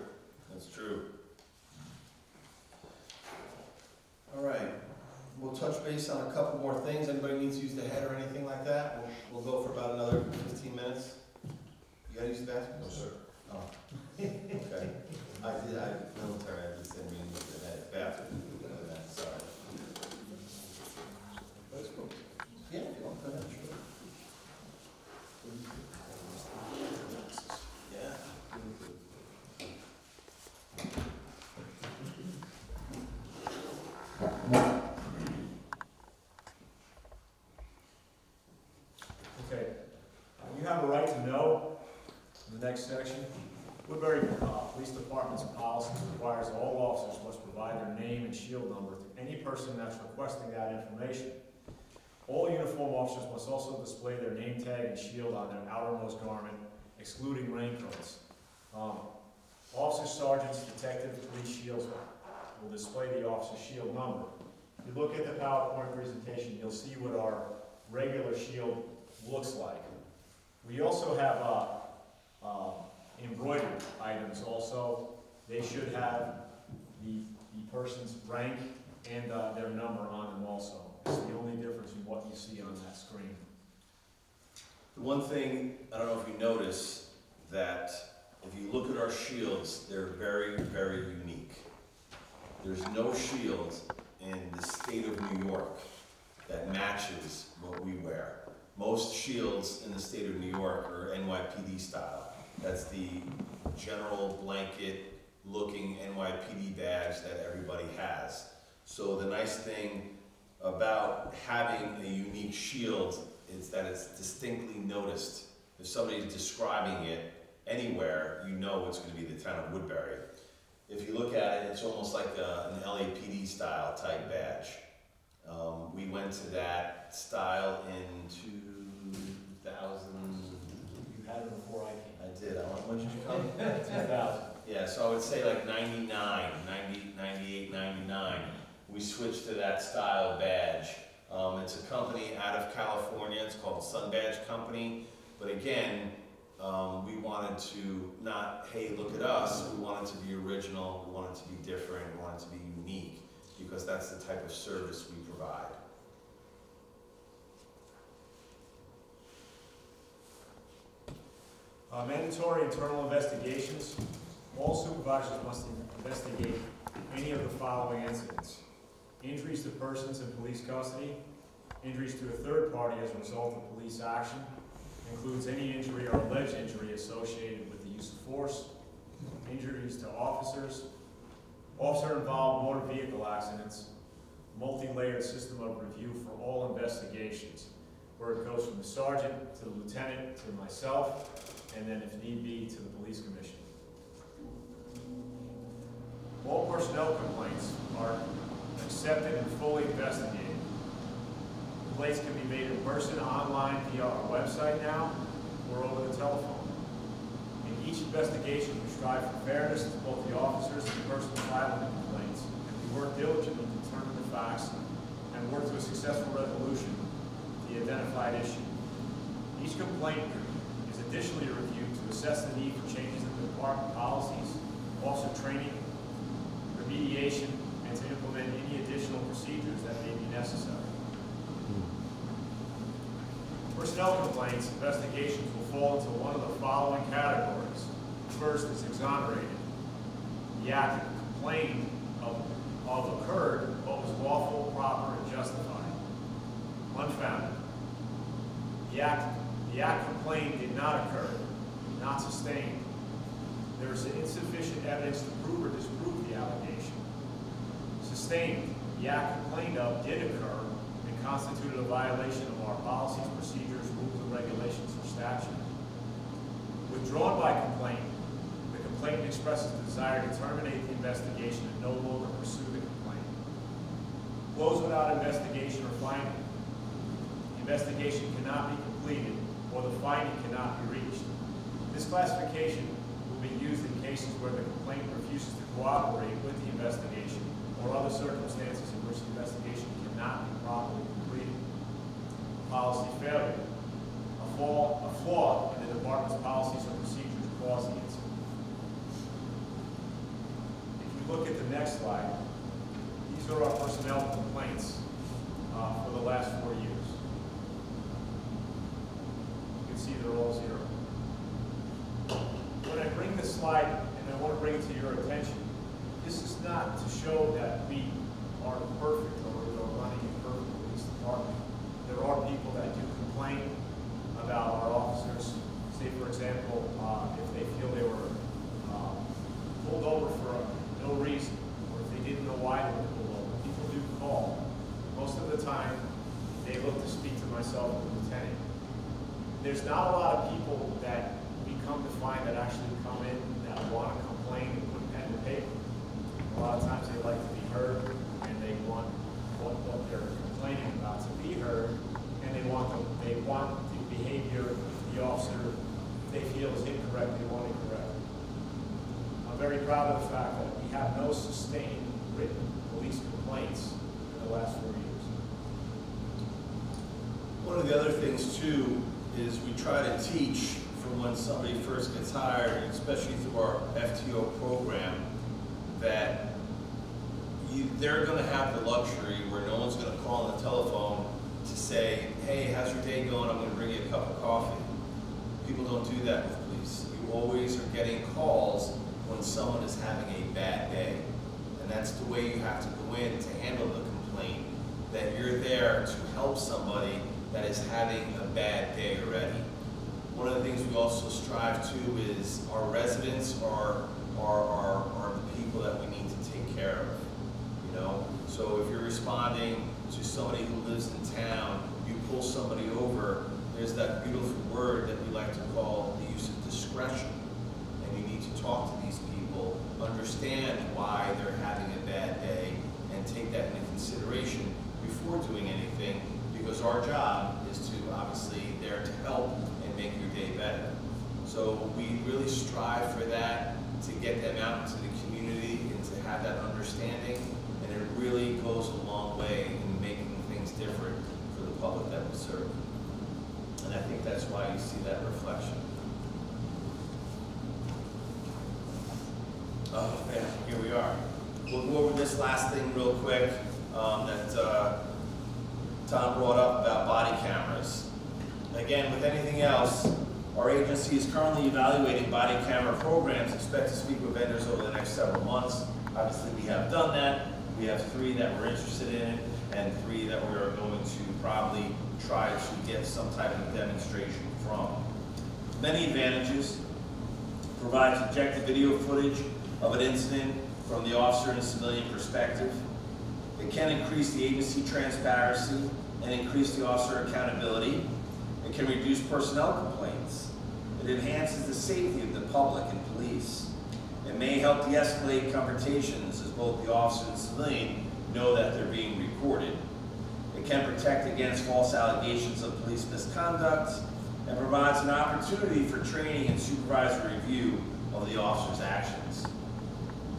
that's true. All right, we'll touch base on a couple more things. Anybody needs to use the head or anything like that? We'll go for about another 15 minutes. You gotta use the bathroom? No, sir. Oh, okay. Military, I just didn't mean to use the head, bathroom, sorry. Let's go. Yeah, if you want, go ahead, sure. Yeah. Okay, you have a right to know, in the next section, Woodbury Police Department's policy requires all officers must provide their name and shield number to any person that's requesting that information. All uniform officers must also display their name tag and shield on their outermost garment, excluding raincoats. Officers, sergeants, detectives, police shields will display the officer's shield number. If you look at the PowerPoint presentation, you'll see what our regular shield looks like. We also have embroidered items also. They should have the person's rank and their number on them also. It's the only difference in what you see on that screen. The one thing, I don't know if you notice, that if you look at our shields, they're very, very unique. There's no shield in the state of New York that matches what we wear. Most shields in the state of New York are NYPD style. That's the general blanket looking NYPD badge that everybody has. So the nice thing about having a unique shield is that it's distinctly noticed. If somebody's describing it anywhere, you know it's going to be the town of Woodbury. If you look at it, it's almost like an LAPD style type badge. We went to that style in 2000. You had it before I came. I did. When did you come? 2000. Yeah, so I would say like 99, 98, 99. We switched to that style badge. It's a company out of California. It's called Sun Badge Company. But again, we wanted to not, hey, look at us. We wanted to be original. We wanted to be different. We wanted to be unique because that's the type of service we provide. Mandatory internal investigations. All supervisors must investigate any of the following incidents: injuries to persons in police custody, injuries to a third party as a result of police action, includes any injury or alleged injury associated with the use of force, injuries to officers, officer-involved motor vehicle accidents, multi-layered system of review for all investigations, where it goes from the sergeant to the lieutenant to myself, and then if need be, to the police commission. All personnel complaints are accepted and fully investigated. Complaints can be made in person, online, via our website now, or over the telephone. In each investigation, we strive for fairness to both the officers and the person filing the complaints, and we work diligently to determine the facts and work to a successful resolution of the identified issue. Each complaint is additionally reviewed to assess the need for changes in the department policies, officer training, remediation, and to implement any additional procedures that may be necessary. Personnel complaints investigations will fall into one of the following categories. First is exonerated. The act complained of occurred but was lawful, proper, and justified. Unfounded. The act complained did not occur, not sustained. There is insufficient evidence to prove or disprove the allegation. Sustained. The act complained of did occur and constituted a violation of our policies, procedures, rules, and regulations, or statute. Withdrawn by complaint, the complainant expresses the desire to terminate the investigation and no longer pursue the complaint. Closed without investigation or finding. The investigation cannot be completed or the finding cannot be reached. This classification will be used in cases where the complainant refuses to cooperate with the investigation or other circumstances in which the investigation cannot be properly completed. Policy failure. A flaw in the department's policies or procedures caused the incident. If you look at the next slide, these are our personnel complaints for the last 4 years. You can see they're all zero. When I bring this slide, and I want to bring it to your attention, this is not to show that we are perfect or we are running a perfect police department. There are people that do complain about our officers. Say, for example, if they feel they were pulled over for no reason, or if they didn't know why they were pulled over. People do call. Most of the time, they look to speak to myself or the lieutenant. There's not a lot of people that we come to find that actually come in that want to complain and put pen to paper. A lot of times they like to be heard, and they want what they're complaining about to be heard, and they want the behavior of the officer they feel is incorrect, they want it correct. I'm very proud of the fact that we have no sustained written police complaints in the last 4 years. One of the other things too is we try to teach from when somebody first gets hired, especially through our FTO program, that they're going to have the luxury where no one's going to call on the telephone to say, hey, how's your day going? I'm going to bring you a cup of coffee. People don't do that with police. You always are getting calls when someone is having a bad day. And that's the way you have to go in to handle the complaint, that you're there to help somebody that is having a bad day already. One of the things we also strive to is our residents are the people that we need to take care of. You know, so if you're responding to somebody who lives in town, you pull somebody over, there's that beautiful word that we like to call the use of discretion. And you need to talk to these people, understand why they're having a bad day, and take that into consideration before doing anything, because our job is to obviously there to help and make your day better. So we really strive for that, to get them out into the community and to have that understanding, and it really goes a long way in making things different for the public that we serve. And I think that's why you see that reflection. Oh man, here we are. We'll go over this last thing real quick that Tom brought up about body cameras. Again, with anything else, our agency is currently evaluating body camera programs. Expect to speak with vendors over the next several months. Obviously, we have done that. We have 3 that we're interested in, and 3 that we are going to probably try to get some type of demonstration from. Many advantages. Provides objective video footage of an incident from the officer and civilian perspective. It can increase the agency transparency and increase the officer accountability. It can reduce personnel complaints. It enhances the safety of the public and police. It may help de-escalate confrontations as both the officer and civilian know that they're being recorded. It can protect against false allegations of police misconduct and provides an opportunity for training and supervisory review of the officer's actions.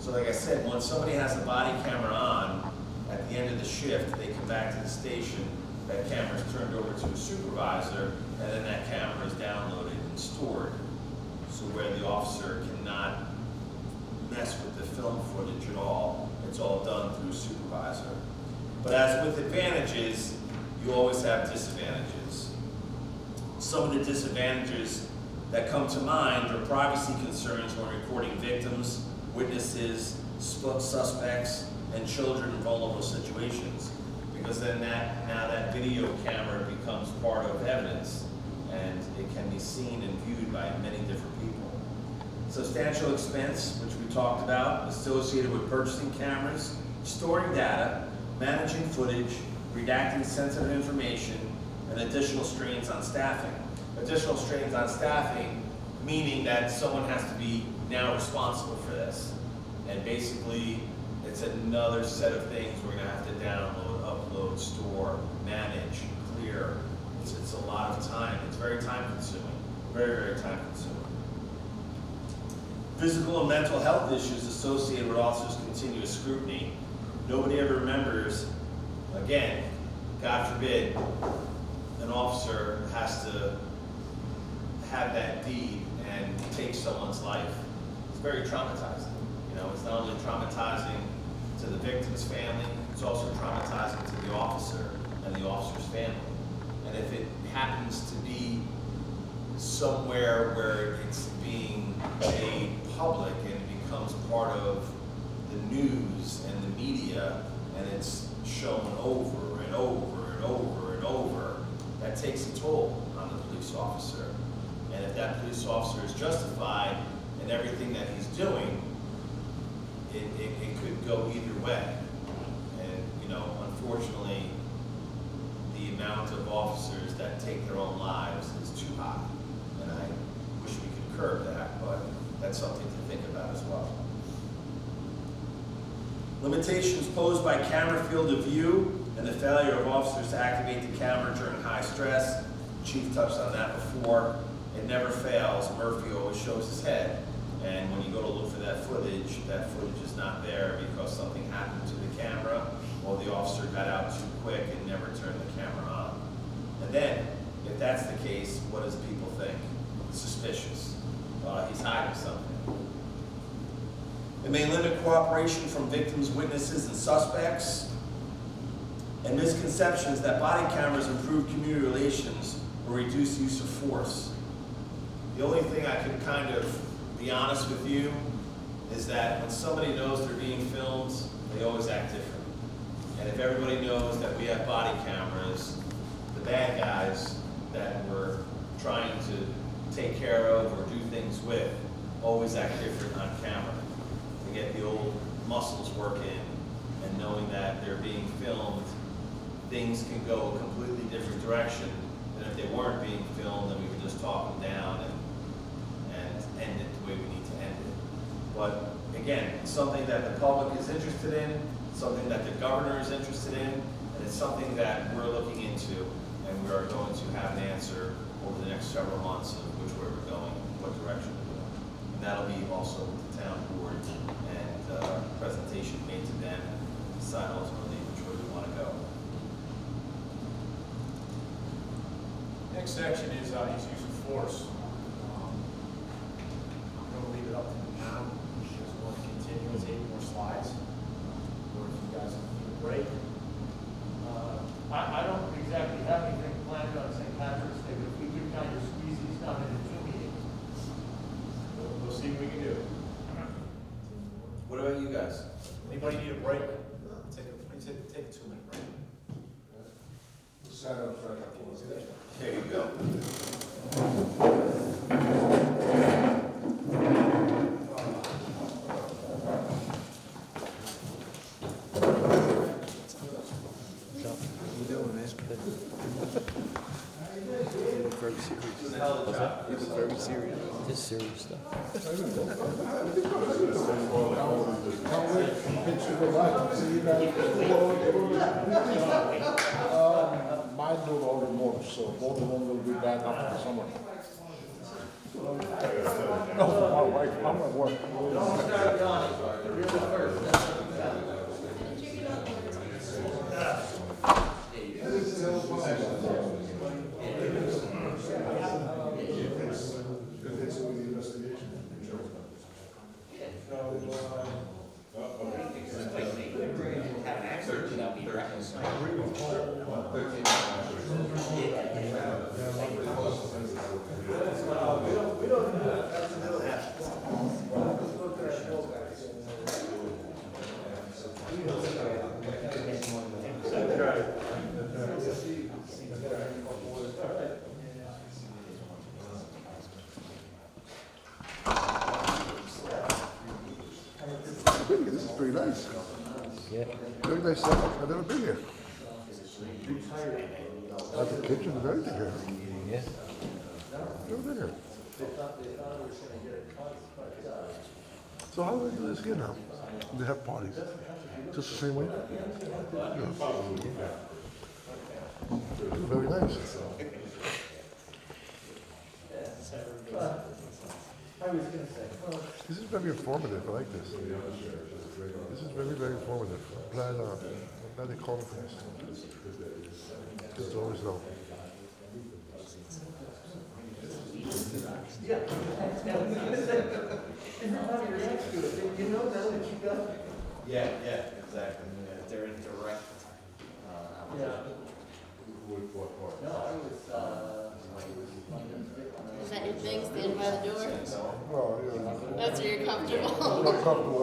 So like I said, when somebody has a body camera on, at the end of the shift, they come back to the station, that camera is turned over to a supervisor, and then that camera is downloaded and stored. So where the officer cannot mess with the film footage at all, it's all done through a supervisor. But as with advantages, you always have disadvantages. Some of the disadvantages that come to mind are privacy concerns when recording victims, witnesses, suspects, and children in vulnerable situations. Because then now that video camera becomes part of evidence, and it can be seen and viewed by many different people. Substantial expense, which we talked about, associated with purchasing cameras, storing data, managing footage, redacting sensitive information, and additional strains on staffing. Additional strains on staffing, meaning that someone has to be now responsible for this. And basically, it's another set of things we're gonna have to download, upload, store, manage, clear. It's a lot of time. It's very time consuming, very, very time consuming. Physical and mental health issues associated with officers' continuous scrutiny. Nobody ever remembers, again, God forbid, an officer has to have that deed and take someone's life. It's very traumatizing. You know, it's not only traumatizing to the victim's family, it's also traumatizing to the officer and the officer's family. And if it happens to be somewhere where it's being made public and it becomes part of the news and the media, and it's shown over and over and over and over, that takes a toll on the police officer. And if that police officer is justified in everything that he's doing, it could go either way. And, you know, unfortunately, the amount of officers that take their own lives is too high. And I wish we could curb that, but that's something to think about as well. Limitations posed by camera field of view and the failure of officers to activate the camera during high stress. Chief touched on that before. It never fails. Murphy always shows his head. And when you go to look for that footage is not there because something happened to the camera or the officer got out too quick and never turned the camera on. And then, if that's the case, what does people think? Suspicious. He's hiding something. It may limit cooperation from victims, witnesses, and suspects. And misconceptions that body cameras improve community relations or reduce use of force. The only thing I could kind of be honest with you is that when somebody knows they're being filmed, they always act different. And if everybody knows that we have body cameras, the bad guys that we're trying to take care of or do things with always act different on camera. To get the old muscles working and knowing that they're being filmed, things can go a completely different direction than if they weren't being filmed and we could just talk them down and end it the way we need to end it. But again, it's something that the public is interested in, something that the governor is interested in, and it's something that we're looking into, and we are going to have an answer over the next several months of which way we're going, what direction we're going. And that'll be also with the town board and presentation made to them, decide ultimately which way we want to go. Next section is use of force. I'm going to leave it up to the town. If you guys want to continue, let's 8 more slides. Or if you guys need a break. I don't exactly have anything planned on St. Patrick's Day, but if we could kind of squeeze these down into 2 meetings. We'll see what we can do. What about you guys? Anybody need a break? Take a 2-minute break. Set up right up for us. There you go. Very serious. It's a hell of a job. He was very serious. This serious stuff. Can't wait. Picture the light. See you guys. Mine do all remote, so both of them will be back after the summer. No, my wife, I'm at work. Don't start yawning. You're the first. This is pretty nice. Yeah. Very nice setup. I've never been here. Got the kitchen and everything here. Yeah. Everything here. They thought we were gonna get it cut, but, So how do they do this here now? They have parties. Just the same way? Yeah. Very nice. I was gonna say, well, This is very informative. I like this. This is very, very informative. I'm glad they called me for this. Good to always know. Yeah. Everybody reacts to it, you know now that you got. Yeah, exactly. They're in direct, Yeah. No, I was, Is that your thing, standing by the door? Well, yeah. That's where you're comfortable. I'm not comfortable.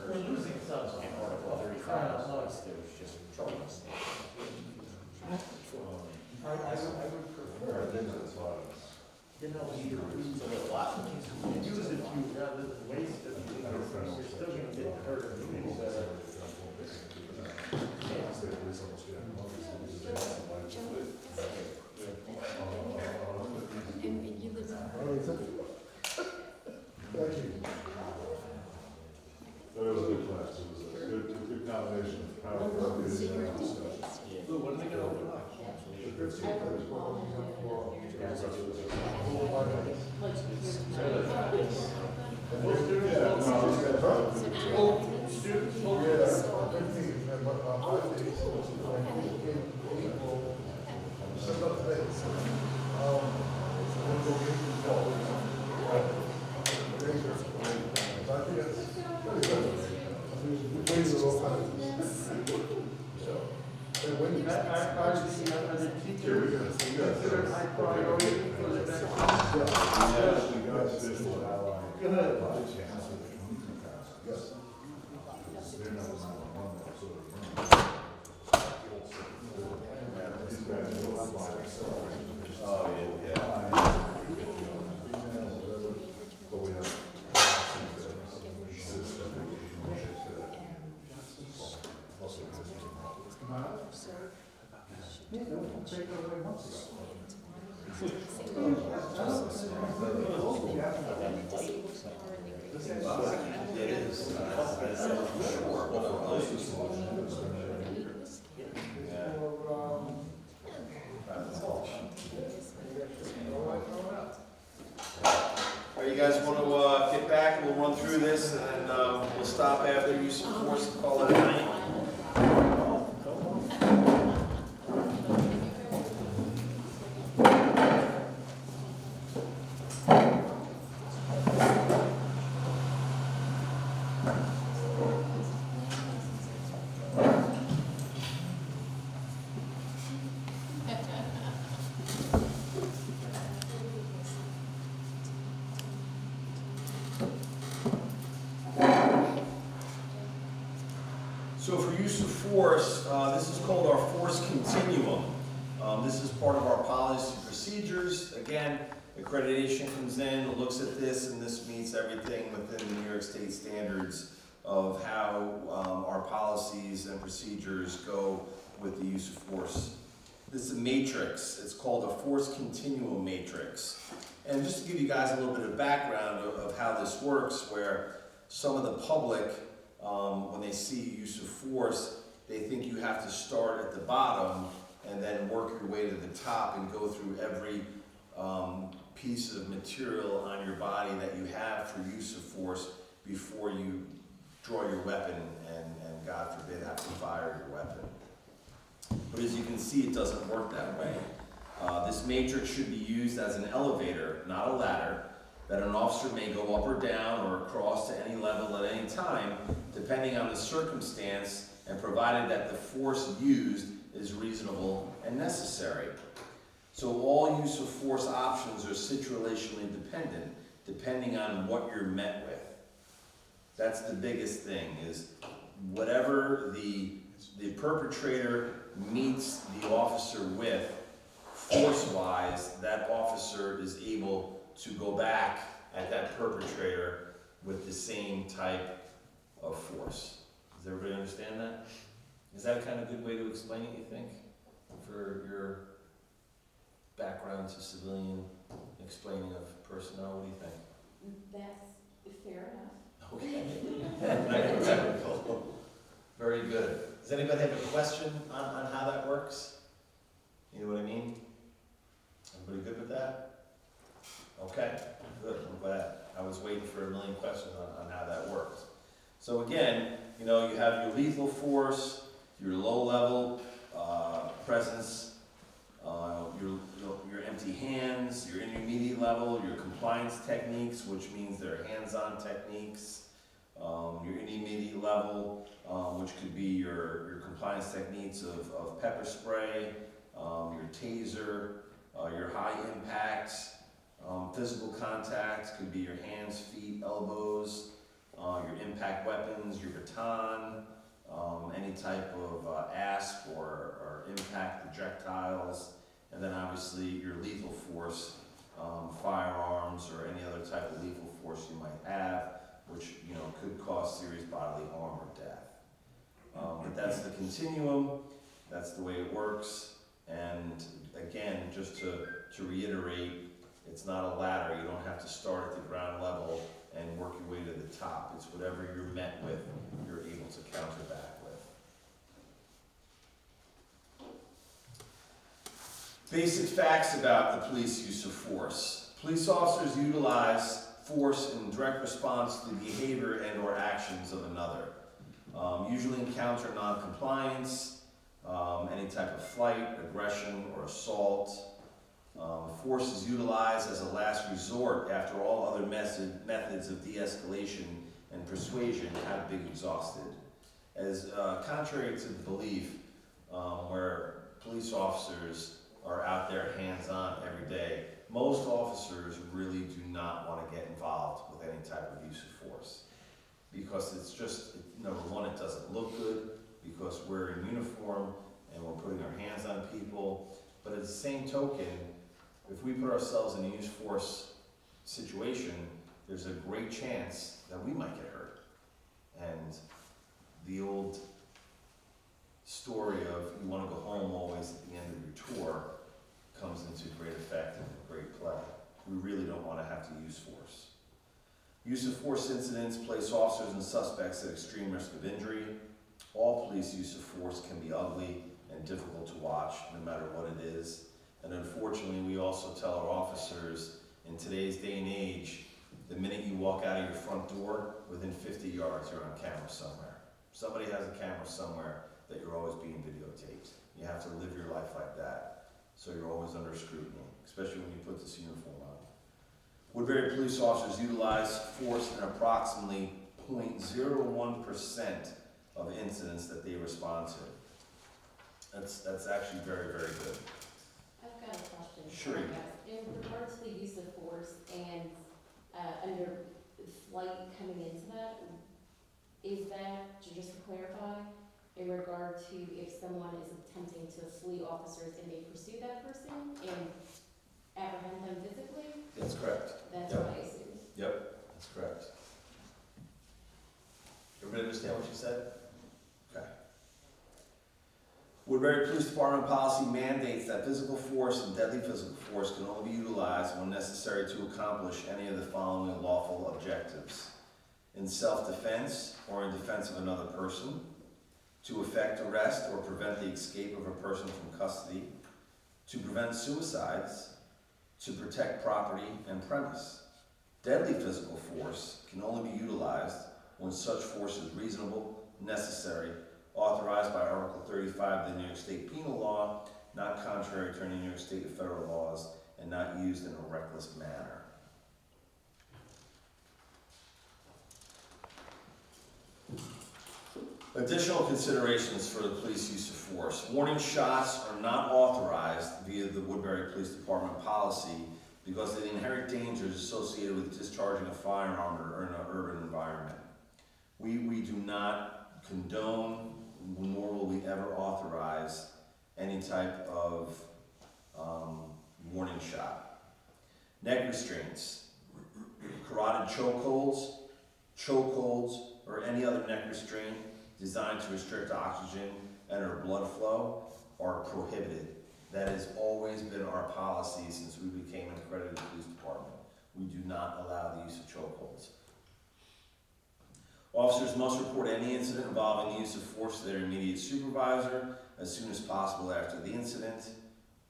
we're losing some. I would prefer, you know, you use it if you rather than waste it, because you're still gonna get hurt. And you live Thank you. But it was a good class, it was a good combination of power, focus, and discussion. Lou, when are they gonna open up? Are the teachers considered high priority for the next? Good. oh, yeah. It is. All right, you guys want to get back? We'll run through this and we'll stop after use of force and call it a night. So for use of force, this is called our force continuum. This is part of our policy procedures. Again, accreditation comes in, looks at this, and this meets everything within the New York State standards of how our policies and procedures go with the use of force. This is a matrix. It's called a force continuum matrix. And just to give you guys a little bit of background of how this works, where some of the public, when they see use of force, they think you have to start at the bottom and then work your way to the top and go through every piece of material on your body that you have for use of force before you draw your weapon and God forbid, have to fire your weapon. But as you can see, it doesn't work that way. This matrix should be used as an elevator, not a ladder, that an officer may go up or down or across to any level at any time, depending on the circumstance, and provided that the force used is reasonable and necessary. So all use of force options are situationally dependent, depending on what you're met with. That's the biggest thing, is whatever the the perpetrator meets the officer with, force-wise, that officer is able to go back at that perpetrator with the same type of force. Does everybody understand that? Is that a kind of good way to explain it, you think? For your background to civilian explaining of personnel, what do you think? That's fair enough. Okay. Very good. Does anybody have a question on how that works? You know what I mean? Everybody good with that? Okay, good, I'm glad. I was waiting for a million questions on how that works. So again, you know, you have your lethal force, your low-level presence, your empty hands, your intermediate level, your compliance techniques, which means they're hands-on techniques, your intermediate level, which could be your compliance techniques of pepper spray, your taser, your high impacts, physical contact, could be your hands, feet, elbows, your impact weapons, your baton, any type of asp or impact projectiles, and then obviously your lethal force, firearms or any other type of lethal force you might have, which could cause serious bodily harm or death. But that's the continuum, that's the way it works, and again, just to reiterate, it's not a ladder. You don't have to start at the ground level and work your way to the top. It's whatever you're met with, you're able to counter back with. Basic facts about the police use of force. Police officers utilize force in direct response to the behavior and or actions of another. Usually encounter non-compliance, any type of flight, aggression, or assault. Force is utilized as a last resort after all other methods of de-escalation and persuasion have been exhausted. As contrary to the belief where police officers are out there hands-on every day, most officers really do not want to get involved with any type of use of force. Because it's just, number one, it doesn't look good, because we're in uniform and we're putting our hands on people. But at the same token, if we put ourselves in a use force situation, there's a great chance that we might get hurt. And the old story of you want to go home always at the end of your tour comes into great effect and great play. We really don't want to have to use force. Use of force incidents place officers and suspects at extreme risk of injury. All police use of force can be ugly and difficult to watch, no matter what it is. And unfortunately, we also tell our officers, in today's day and age, the minute you walk out of your front door, within 50 yards, you're on camera somewhere. Somebody has a camera somewhere that you're always being videotaped. You have to live your life like that. So you're always under scrutiny, especially when you put this uniform on. Woodbury police officers utilize force in approximately 0.01% of incidents that they respond to. That's actually very, very good. I've got a question. Sure. In regards to the use of force and under flight coming into that, is that, just to clarify, in regard to if someone is attempting to flee officers and they pursue that person and apprehend them physically? That's correct. That's Yep. what I assume. Yep, that's correct. Everybody understand what you said? Okay. Woodbury Police Department policy mandates that physical force and deadly physical force can only be utilized when necessary to accomplish any of the following lawful objectives: in self-defense or in defense of another person, to effect arrest or prevent the escape of a person from custody, to prevent suicides, to protect property and premise. Deadly physical force can only be utilized when such force is reasonable, necessary, authorized by Article 35 of the New York State Penal Law, not contrary to any New York State or federal laws, and not used in a reckless manner. Additional considerations for the police use of force. Warning shots are not authorized via the Woodbury Police Department policy because of the inherent dangers associated with discharging a firearm in an urban environment. We do not condone nor will we ever authorize any type of warning shot. Neck restraints, carotid chokeholds, or any other neck restraint designed to restrict oxygen and or blood flow are prohibited. That has always been our policy since we became an accredited police department. We do not allow the use of chokeholds. Officers must report any incident involving the use of force to their immediate supervisor as soon as possible after the incident.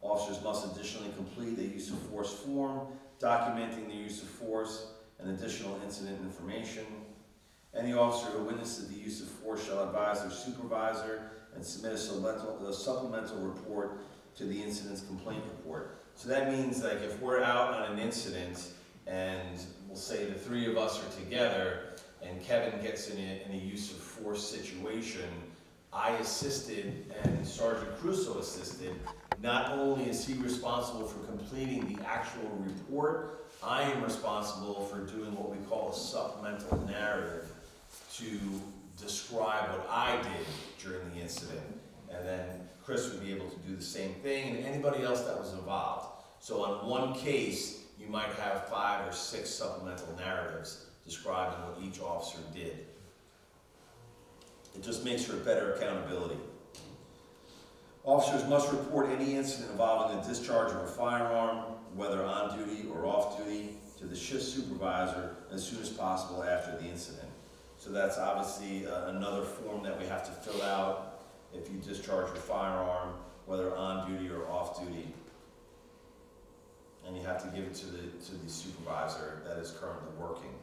Officers must additionally complete a use of force form documenting the use of force and additional incident information. Any officer who witnesses the use of force shall advise their supervisor and submit a supplemental report to the incident's complaint report. So that means, like, if we're out on an incident and we'll say the three of us are together and Kevin gets in a use of force situation, I assisted and Sergeant Crusoe assisted. Not only is he responsible for completing the actual report, I am responsible for doing what we call a supplemental narrative to describe what I did during the incident. And then Chris would be able to do the same thing, and anybody else that was involved. So on one case, you might have 5 or 6 supplemental narratives describing what each officer did. It just makes for better accountability. Officers must report any incident involving the discharge of a firearm, whether on duty or off duty, to the shift supervisor as soon as possible after the incident. So that's obviously another form that we have to fill out if you discharge your firearm, whether on duty or off duty. And you have to give it to the supervisor that is currently working.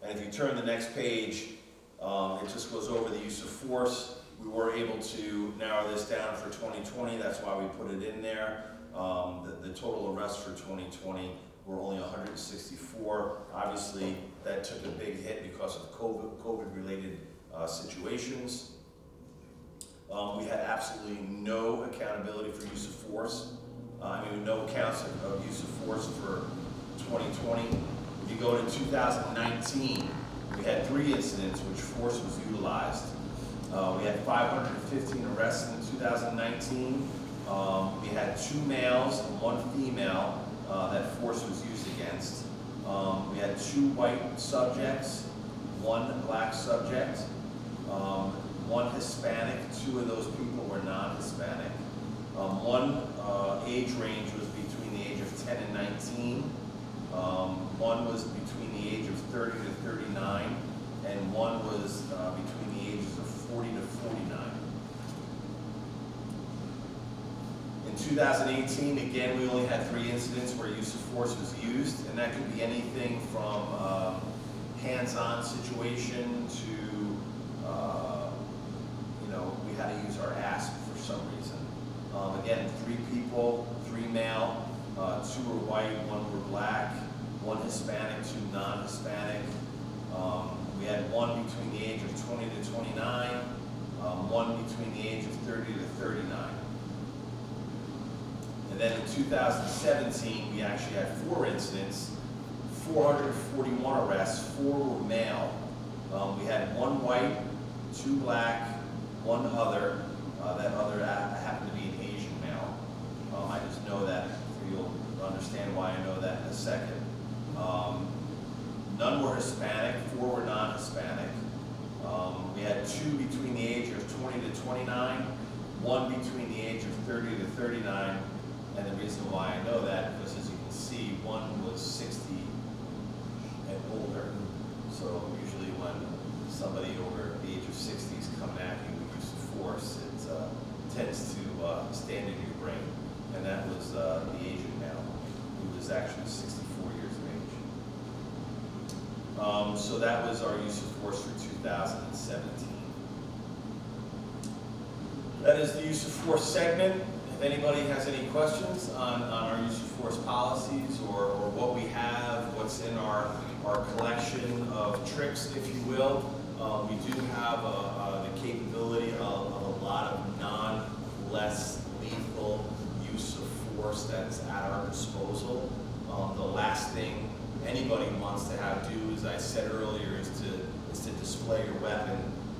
And if you turn the next page, it just goes over the use of force. We were able to narrow this down for 2020, that's why we put it in there. The total arrests for 2020 were only 164. Obviously, that took a big hit because of COVID-related situations. We had absolutely no accountability for use of force. No accounts of use of force for 2020. If you go to 2019, we had 3 incidents which force was utilized. We had 515 arrests in 2019. We had 2 males and 1 female that force was used against. We had 2 white subjects, 1 black subject, 1 Hispanic. 2 of those people were non-Hispanic. 1 age range was between the age of 10 and 19. 1 was between the age of 30 to 39, and 1 was between the ages of 40 to 49. In 2018, again, we only had 3 incidents where use of force was used, and that could be anything from hands-on situation to, we had to use our ASP for some reason. Again, 3 people, 3 male, 2 were white, 1 were black, 1 Hispanic, 2 non-Hispanic. We had 1 between the age of 20 to 29, 1 between the age of 30 to 39. And then in 2017, we actually had 4 incidents, 441 arrests, 4 were male. We had 1 white, 2 black, 1 other. That other happened to be an Asian male. I just know that. You'll understand why I know that in a second. None were Hispanic, 4 were non-Hispanic. We had 2 between the age of 20 to 29, 1 between the age of 30 to 39. And the reason why I know that, because as you can see, 1 was 60 and older. So usually when somebody over the age of 60 is coming at you with use of force, it tends to stand in your brain. And that was the Asian male, who was actually 64 years of age. So that was our use of force for 2017. That is the use of force segment. If anybody has any questions on our use of force policies or what we have, what's in our collection of tricks, if you will, we do have the capability of a lot of less lethal use of force that's at our disposal. The last thing anybody wants to have do, as I said earlier, is to display your weapon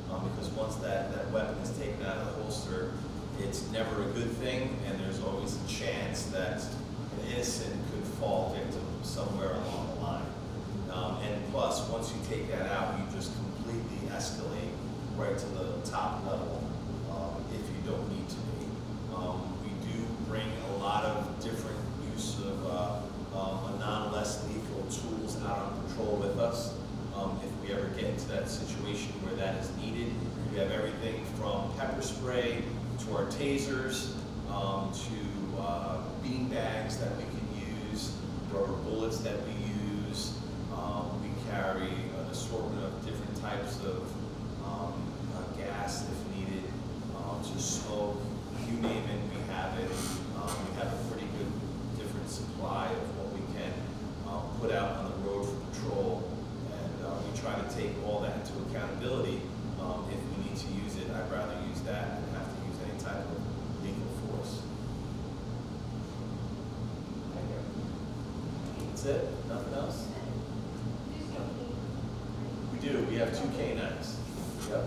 because once that weapon is taken out of the holster, it's never a good thing, and there's always a chance that an innocent could fall victim somewhere along the line. And plus, once you take that out, you just completely escalate right to the top level if you don't need to be. We do bring a lot of different use of non-less lethal tools out on patrol with us. If we ever get into that situation where that is needed, we have everything from pepper spray to our tasers, to bean bags that we can use, rubber bullets that we use. We carry an assortment of different types of gas if needed, to smoke, you name it, we have it. We have a pretty good different supply of what we can put out on the road for patrol, and we try to take all that into accountability. If we need to use it, I'd rather use that than have to use any type of lethal force. That's it? Nothing else? We do. We have 2 canines. Yep.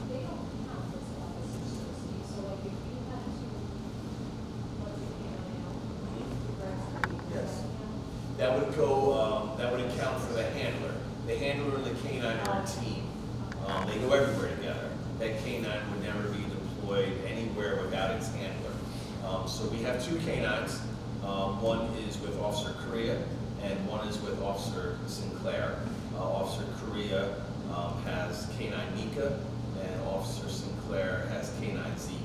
They don't count as officers, so like if you had to, let your canine out, the rest of the. Yes. That would go, that would account for the handler. The handler and the canine are a team. They go everywhere together. That canine would never be deployed anywhere without its handler. So we have 2 canines. One is with Officer Correa and one is with Officer Sinclair. Officer Correa has canine Nika and Officer Sinclair has canine Zeke.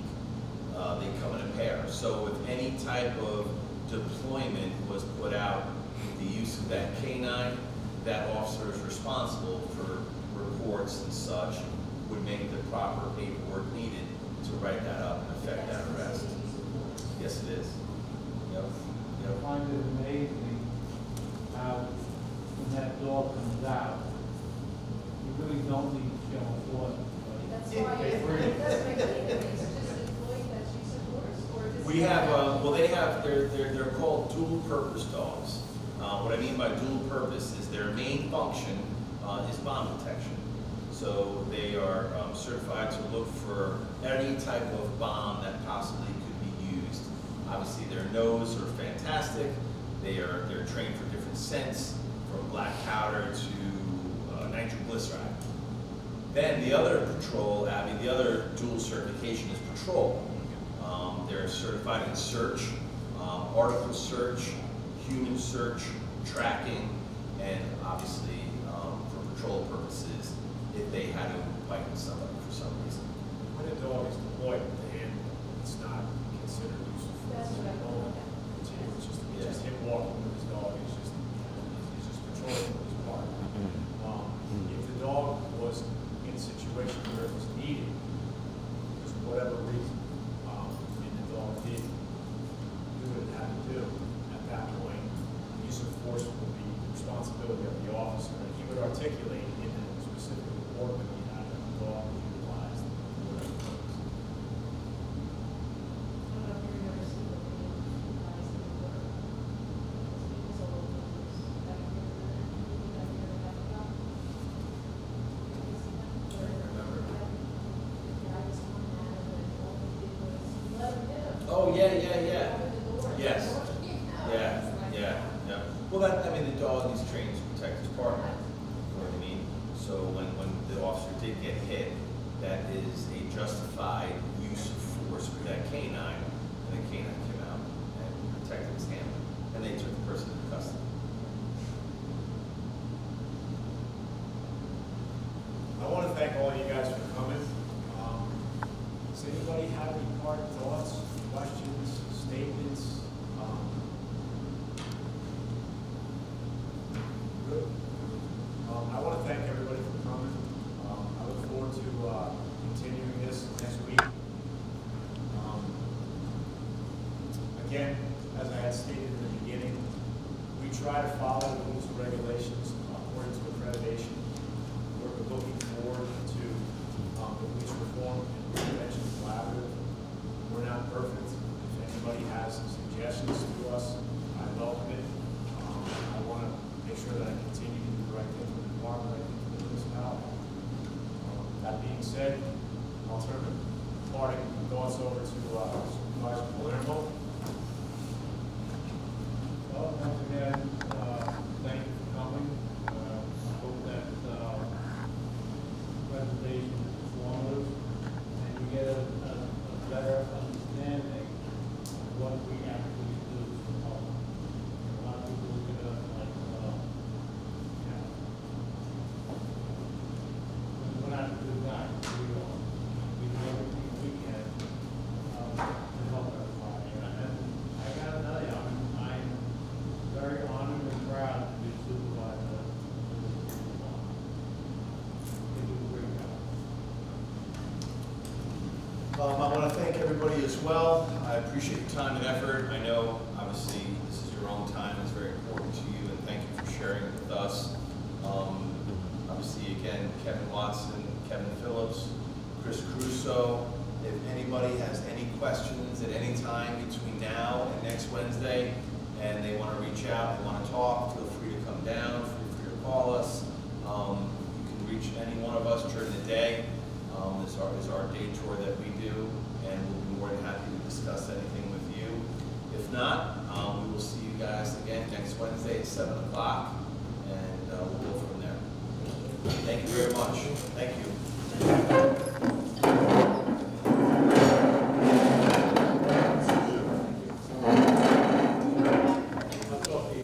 They come in a pair. So if any type of deployment was put out with the use of that canine, that officer is responsible for reports and such, would make the proper paperwork needed to write that up and effect that arrest. Yes, it is. Yep. I find it amazing how when that dog comes out, you really don't need to show force. That's why it does make a difference, just employee that's use of force, or does. We have, well, they have, they're called dual purpose dogs. What I mean by dual purpose is their main function is bomb detection. So they are certified to look for any type of bomb that possibly could be used. Obviously, their nose are fantastic. They're trained for different scents, from black powder to nitroglycerine. Then the other patrol, Abby, the other dual certification is patrol. They're certified in search, article search, human search, tracking, and obviously for patrol purposes, if they had to bite somebody for some reason. When a dog is deployed with the hand, it's not considered use of force. That's what I thought. It's just him walking with his dog, he's just patrolling his part. If the dog was in a situation where it was needed, because for whatever reason, and the dog did do what it had to do, at that point, use of force would be the responsibility of the officer, and he would articulate in the specific report that he had that the dog was utilized for whatever purpose. I don't know if you've ever seen the video, guys, in the work. It's all over the news. Have you ever heard that about? Have you seen that? I remember. The guy was coming at him, and all he did was let him hit him. Oh, yeah. Open the door. Yes. The door came out. Yeah, It's like, yeah. Well, I mean, the dog is trained to protect his partner. You know what I mean? So when the officer did get hit, that is a justified use of force with that canine, and the canine came out and protected his handler, and they took the person into custody. I want to thank all you guys for coming. Does anybody have any parting thoughts, questions, statements? Good. I want to thank everybody for coming. I look forward to continuing this next week. Again, as I had stated in the beginning, we try to follow the rules and regulations according to accreditation. We're looking forward to the police reform and prevention collaborative. We're not perfect. If anybody has suggestions to us, I welcome it. I want to make sure that I continue to do the right thing for the department, right thing for the municipality. That being Supervisor Palermo. Well, once again, thank you for coming. I hope that, presentation is informative and you get a better understanding of what we actually do for the public. A lot of people look at us like, you know, we're not the good guys, we are. We do everything we can, to help everybody. And I gotta tell you, I'm very honored and proud to be supervisor of this department. They do a great job. I want to thank everybody as well. I appreciate your time and effort. I know, obviously, this is your own time. It's very important to you, and thank you for sharing it with us. Obviously, again, Kevin Watson, Kevin Phillips, Chris Crusoe. If anybody has any questions at any time between now and next Wednesday, and they want to reach out, they want to talk, feel free to come down, feel free to call us. You can reach any one of us during the day. This is our day tour that we do, and we'll be more than happy to discuss anything with you. If not, we will see you guys again next Wednesday at 7 o'clock, and we'll go from there. Thank you very much. Thank you.